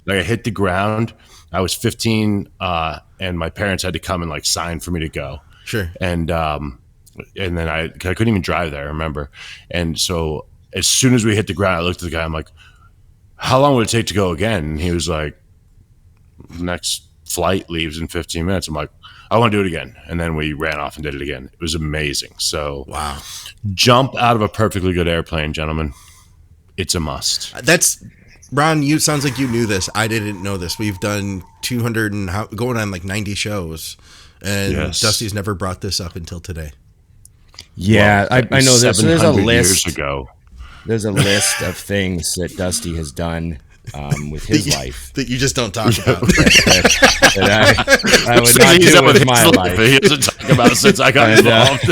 Like I hit the ground. I was 15 and my parents had to come and like sign for me to go. Sure. And then I couldn't even drive there, I remember. And so as soon as we hit the ground, I looked at the guy, I'm like, how long would it take to go again? And he was like, next flight leaves in 15 minutes. I'm like, I want to do it again. And then we ran off and did it again. It was amazing. So wow. Jump out of a perfectly good airplane, gentlemen. It's a must. That's Ron, you sounds like you knew this. I didn't know this. We've done 200 and going on like 90 shows. And Dusty's never brought this up until today. Yeah, well, I know there's a list. Years ago. There's a list of things that Dusty has done with his life that you just don't talk about. that I would not do with my life. He doesn't talk about since I got involved.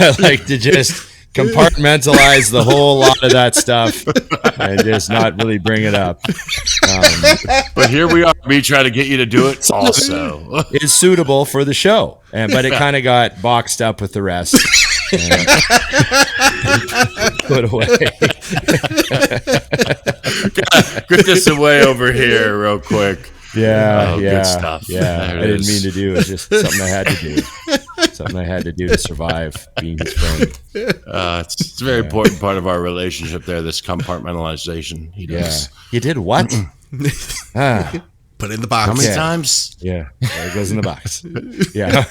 I like to just compartmentalize the whole lot of that stuff and just not really bring it up. But here we are, me trying to get you to do it also. It's suitable for the show, but it kind of got boxed up with the rest. Put away. Get this away over here real quick. Yeah, good stuff. Yeah, I didn't mean to do it. Just something I had to do. Something I had to do to survive being his friend. It's a very important part of our relationship there, this compartmentalization he does. Yeah. You did what? Put it in the box. How many times? Yeah. There it goes in the box. Yeah.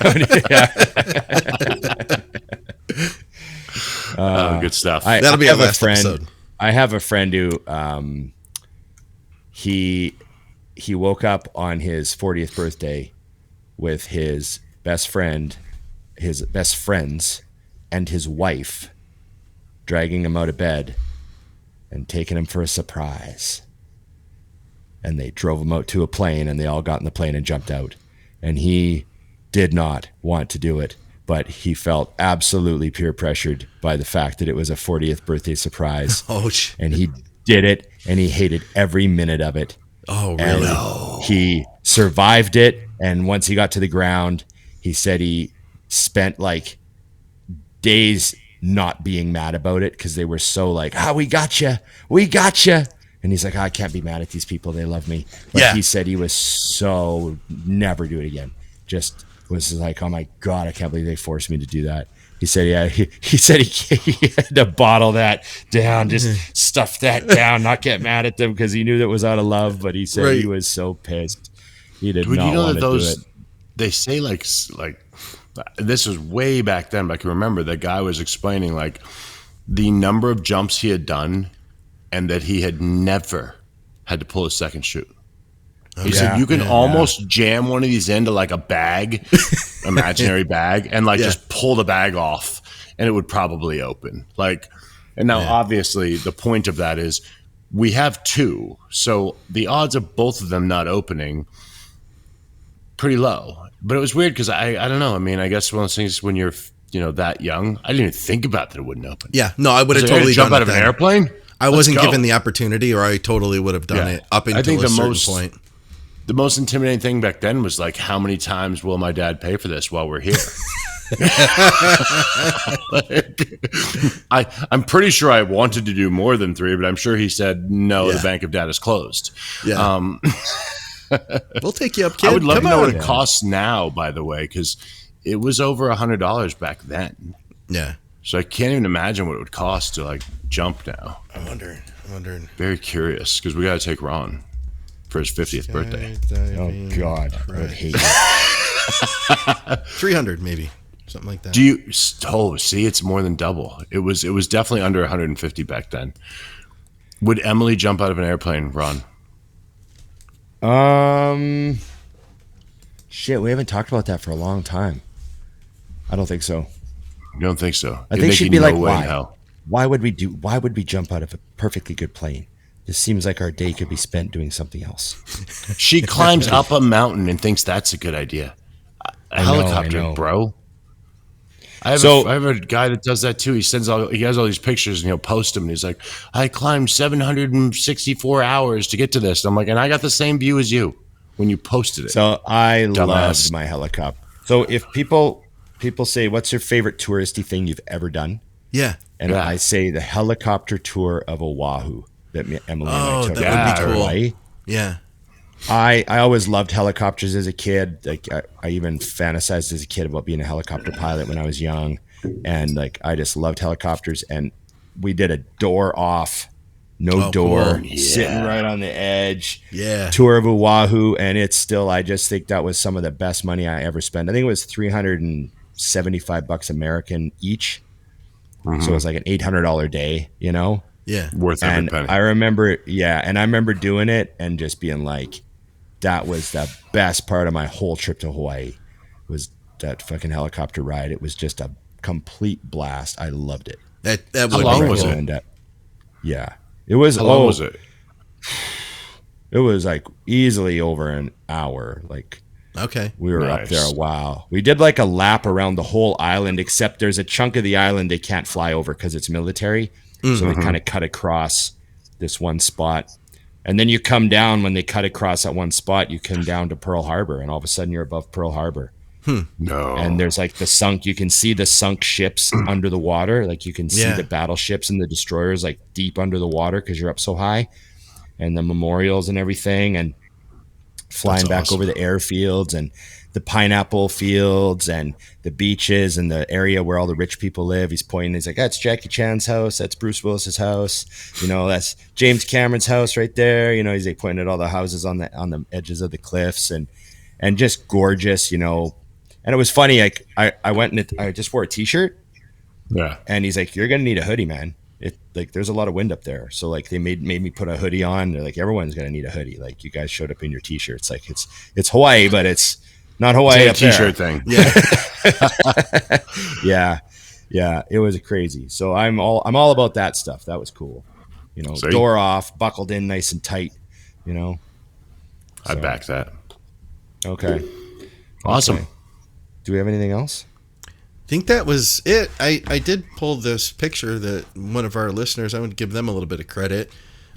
Good stuff. That'll be our last episode. I have a friend who he woke up on his 40th birthday with his best friend, his best friends, and his wife dragging him out of bed and taking him for a surprise. And they drove him out to a plane, and they all got in the plane and jumped out. And he did not want to do it, but he felt absolutely peer pressured by the fact that it was a 40th birthday surprise. And he did it, and he hated every minute of it. Oh, really? And he survived it, and once he got to the ground, he said he spent like days not being mad about it because they were so like, we got you. And he's like, I can't be mad at these people. They love me. But he said he was so never do it again. Just was like, oh my God, I can't believe they forced me to do that. He said, he said he had to bottle that down, just stuff that down, not get mad at them because he knew that was out of love. But he said he was so pissed. He did not want to do it. They say like this was way back then, but I can remember the guy was explaining like the number of jumps he had done and that he had never had to pull a second chute. He said you can almost jam one of these into like a bag, imaginary bag, and like just pull the bag off and it would probably open. Like, and now obviously the point of that is we have two. So the odds of both of them not opening pretty low. But it was weird because I don't know. I mean, I guess one of those things when you're, that young, I didn't even think about that it wouldn't open. Yeah. No, I would have totally jump done out of an airplane. I wasn't given the opportunity, or I totally would have done it up until a certain point. The most intimidating thing back then was like, how many times will my dad pay for this while we're here? I'm pretty sure I wanted to do more than 3, but I'm sure he said, no, the bank of data is closed. Yeah. We'll take you up, kid. I would love to know what it costs now, by the way, because it was over $100 back then. Yeah. So I can't even imagine what it would cost to like jump now. I'm wondering. Very curious because we got to take Ron for his 50th birthday. Oh God, I would hate it. 300 maybe, something like that. Do you? Oh, see, it's more than double. It was definitely under 150 back then. Would Emily jump out of an airplane, Ron? Shit, we haven't talked about that for a long time. I don't think so. You don't think so? I think she'd be like, why? Why would we jump out of a perfectly good plane? This seems like our day could be spent doing something else. She climbs up a mountain and thinks that's a good idea. A helicopter, bro. I have a guy that does that too. He has all these pictures and he'll post them. And he's like, I climbed 764 hours to get to this. And I'm like, and I got the same view as you when you posted it. So I loved my helicopter. So if people say, what's your favorite touristy thing you've ever done? Yeah. And I say the helicopter tour of Oahu that Emily and I took. That would be cool. Hawaii. Yeah. I always loved helicopters as a kid. Like I even fantasized as a kid about being a helicopter pilot when I was young. And like, I just loved helicopters. And we did a door off, no door, sitting right on the edge. Yeah. Tour of Oahu. And it's still, I just think that was some of the best money I ever spent. I think it was $375 American each. Mm-hmm. So it was like an $800 day, Yeah. Worth every penny. I remember doing it and just being like, that was the best part of my whole trip to Hawaii was that fucking helicopter ride. It was just a complete blast. I loved it. That How long was it? Yeah. It was. How long was it? It was like easily over an hour. Like, okay. We were up there a while. We did like a lap around the whole island, except there's a chunk of the island they can't fly over because it's military. Mm-hmm. So they kind of cut across this one spot. And then you come down when they cut across that one spot, you come down to Pearl Harbor, and all of a sudden you're above Pearl Harbor. No. And there's like you can see the sunk ships under the water. Like you can see the battleships and the destroyers like deep under the water because you're up so high, and the memorials and everything. And flying back over the airfields and the pineapple fields and the beaches and the area where all the rich people live. He's pointing. He's like, that's Jackie Chan's house. That's Bruce Willis's house. You know, that's James Cameron's house right there. You know, he's like pointing at all the houses on the edges of the cliffs and just gorgeous, you know. And it was funny. Like I went and I just wore a t-shirt. Yeah. And he's like, you're going to need a hoodie, man. Like there's a lot of wind up there. So like they made me put a hoodie on. They're like, everyone's going to need a hoodie. Like you guys showed up in your t-shirts. Like it's Hawaii, but it's not Hawaii up t-shirt there. Thing. Yeah. Yeah. It was crazy. So I'm all about that stuff. That was cool. You know, door off, buckled in nice and tight, you know. So, I back that. Okay. Awesome. Okay. Do we have anything else? I think that was it. I did pull this picture that one of our listeners, I would give them a little bit of credit.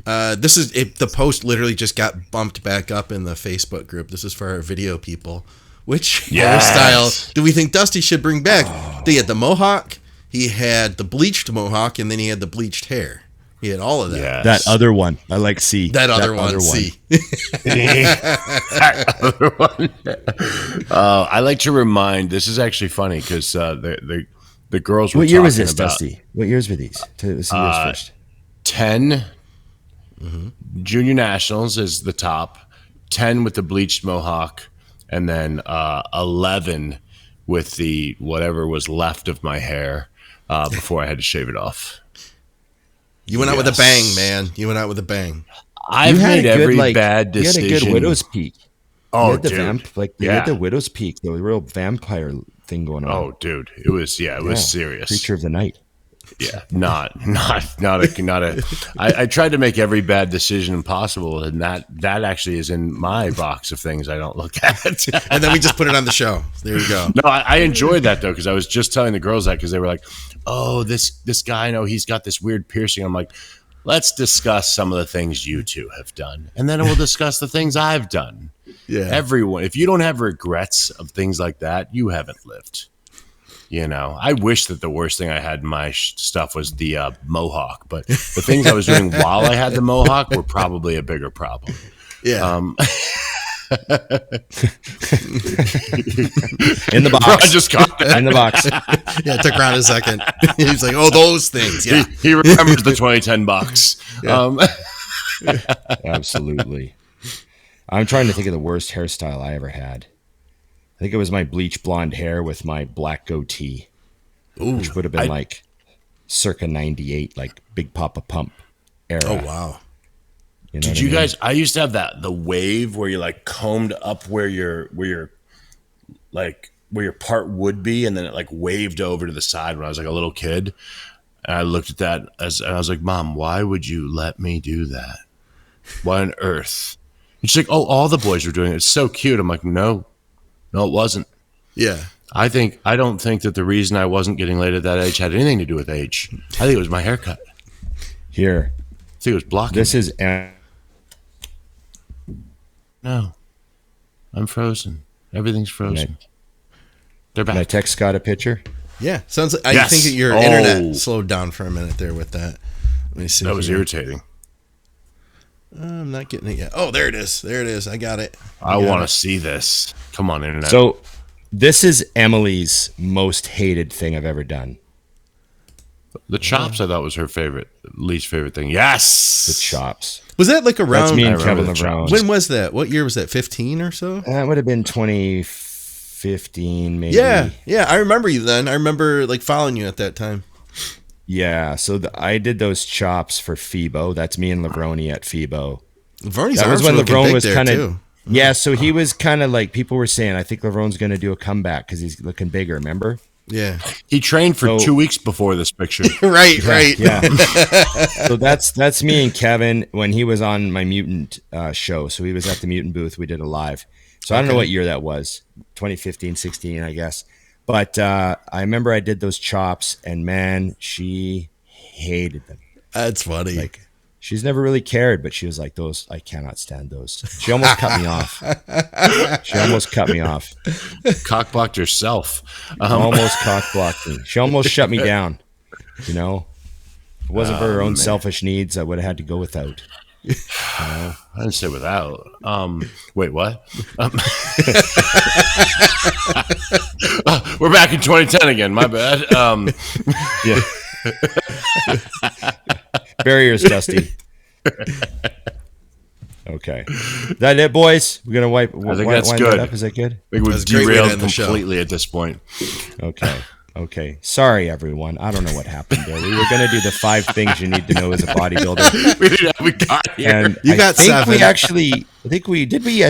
This is it. The post literally just got bumped back up in the Facebook group. This is for our video people. Which hairstyle do we think Dusty should bring back? He had the mohawk, he had the bleached mohawk, and then he had the bleached hair. He had all of that. Yes. That other one. I like C. That other one. C. That other one. I like to remind, this is actually funny because the girls were What year was this, about, Dusty? What years were these? Let's see yours first. 10 junior nationals is the top, 10 with the bleached mohawk, and then 11 with the whatever was left of my hair before I had to shave it off. You went out with a bang, man. You went out with a bang. I've made every bad decision. You had a good widow's peak. Oh, dude. You had the widow's peak. The real vampire thing going on. Oh, dude. It was serious. Creature of the night. Yeah, not a. I tried to make every bad decision possible, and that actually is in my box of things I don't look at. And then we just put it on the show. There you go. No, I enjoyed that though because I was just telling the girls that because they were like, "Oh, this guy, I know he's got this weird piercing." I'm like, "Let's discuss some of the things you two have done, and then we'll discuss the things I've done." Yeah, everyone. If you don't have regrets of things like that, you haven't lived. You know, I wish that the worst thing I had in my stuff was the mohawk, but the things I was doing while I had the mohawk were probably a bigger problem. Yeah. In the box. Bro, I just caught that. In the box. Yeah, it took around a second. He's like, oh, those things. Yeah. He remembers the 2010 box. Yeah. Absolutely. I'm trying to think of the worst hairstyle I ever had. I think it was my bleach blonde hair with my black goatee, which would have been like circa 98, like Big Papa Pump era. Oh, wow. You know Did you guys, I used to have the wave where you like combed up where your part would be, and then it like waved over to the side when I was like a little kid. And I looked at that and I was like, Mom, why would you let me do that? Why on earth? And she's like, oh, all the boys were doing it. It's so cute. I'm like, no, it wasn't. Yeah. I don't think that the reason I wasn't getting laid at that age had anything to do with age. I think it was my haircut. Here. I think it was blocking. This is... No. I'm frozen. Everything's frozen. They're back. Can I text Scott a picture? Yeah. Sounds like I think that your internet slowed down for a minute there with that. Let me see. That was irritating. I'm not getting it yet. Oh, there it is. There it is. I got it. I want to see this. Come on, internet. So this is Emily's most hated thing I've ever done. The chops, I thought was her least favorite thing. Yes, the chops. Was that like around? That's me and Kevin LeBron. When was that? What year was that? 15 or so? That would have been 2015, maybe. Yeah. I remember you then. I remember like following you at that time. Yeah, so I did those chops for FIBO. That's me and Levroni at FIBO. Levroni's that was when Levrone was kind of. Yeah, so he was kind of like, people were saying, I think Levrone's going to do a comeback because he's looking bigger, remember? Yeah. He trained for 2 weeks before this picture. Right. Yeah. So that's me and Kevin when he was on my Mutant show. So he was at the Mutant booth. We did a live. So I don't know what year that was. 2015, 16, I guess. But I remember I did those chops, and man, she hated them. That's funny. Like, she's never really cared, but she was like, those, I cannot stand those. She almost cut me off. Cock-blocked herself. Almost cock-blocked me. She almost shut me down. You know? If it wasn't for her own selfish needs, I would have had to go without. I didn't say without. Wait, what? We're back in 2010 again. My bad. Yeah. Barriers, Dusty. Okay. That it, boys? We're gonna wind that's good. that up. Is that good? I think we've derailed completely at this point. Okay. Sorry, everyone. I don't know what happened there. We were going to do the 5 things you need to know as a bodybuilder. we got here. And you got 7. I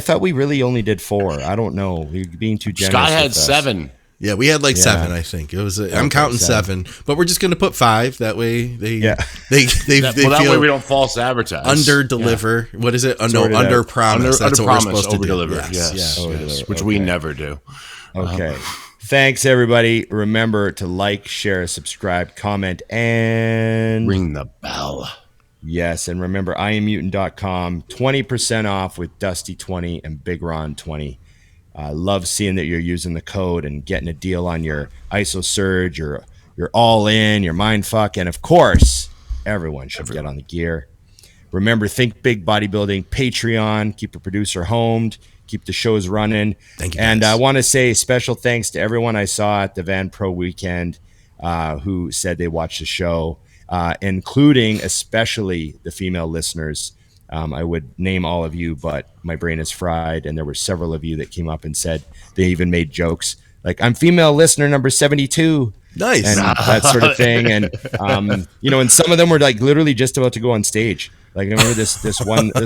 thought we really only did 4. I don't know. We're being too generous. Scott had 7. Yeah, we had 7. I think it was. I'm counting 7, but we're just going to put 5. That way, they that way we don't false advertise. Under deliver. Yeah. What is it? Under promise. That's what we're supposed to do. Yes. Which we never do. Okay. Thanks, everybody. Remember to like, share, subscribe, comment, and ring the bell. Yes, and remember, IamMutant.com, 20% off with Dusty20 and Big Ron 20. Love seeing that you're using the code and getting a deal on your ISO Surge, your All In, your Mindfuck, and of course, everyone should get on the gear. Remember, Think Big Bodybuilding, Patreon, keep your producer homed. Keep the shows running. Thank you. And I want to say special thanks to everyone I saw at the Van Pro weekend who said they watched the show, including especially the female listeners. I would name all of you, but my brain is fried. And there were several of you that came up and said they even made jokes like, I'm female listener number 72. Nice. And that sort of thing. And, and some of them were like literally just about to go on stage. Like, I remember this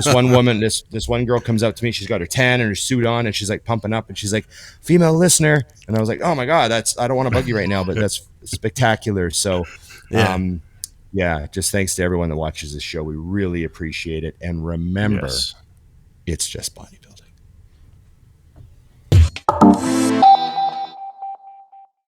one woman, this one girl comes up to me. She's got her tan and her suit on, and she's like pumping up, and she's like, "Female listener," and I was like, "Oh my god, I don't want to bug you right now, but that's spectacular." So, just thanks to everyone that watches this show. We really appreciate it, and remember, it's just bodybuilding.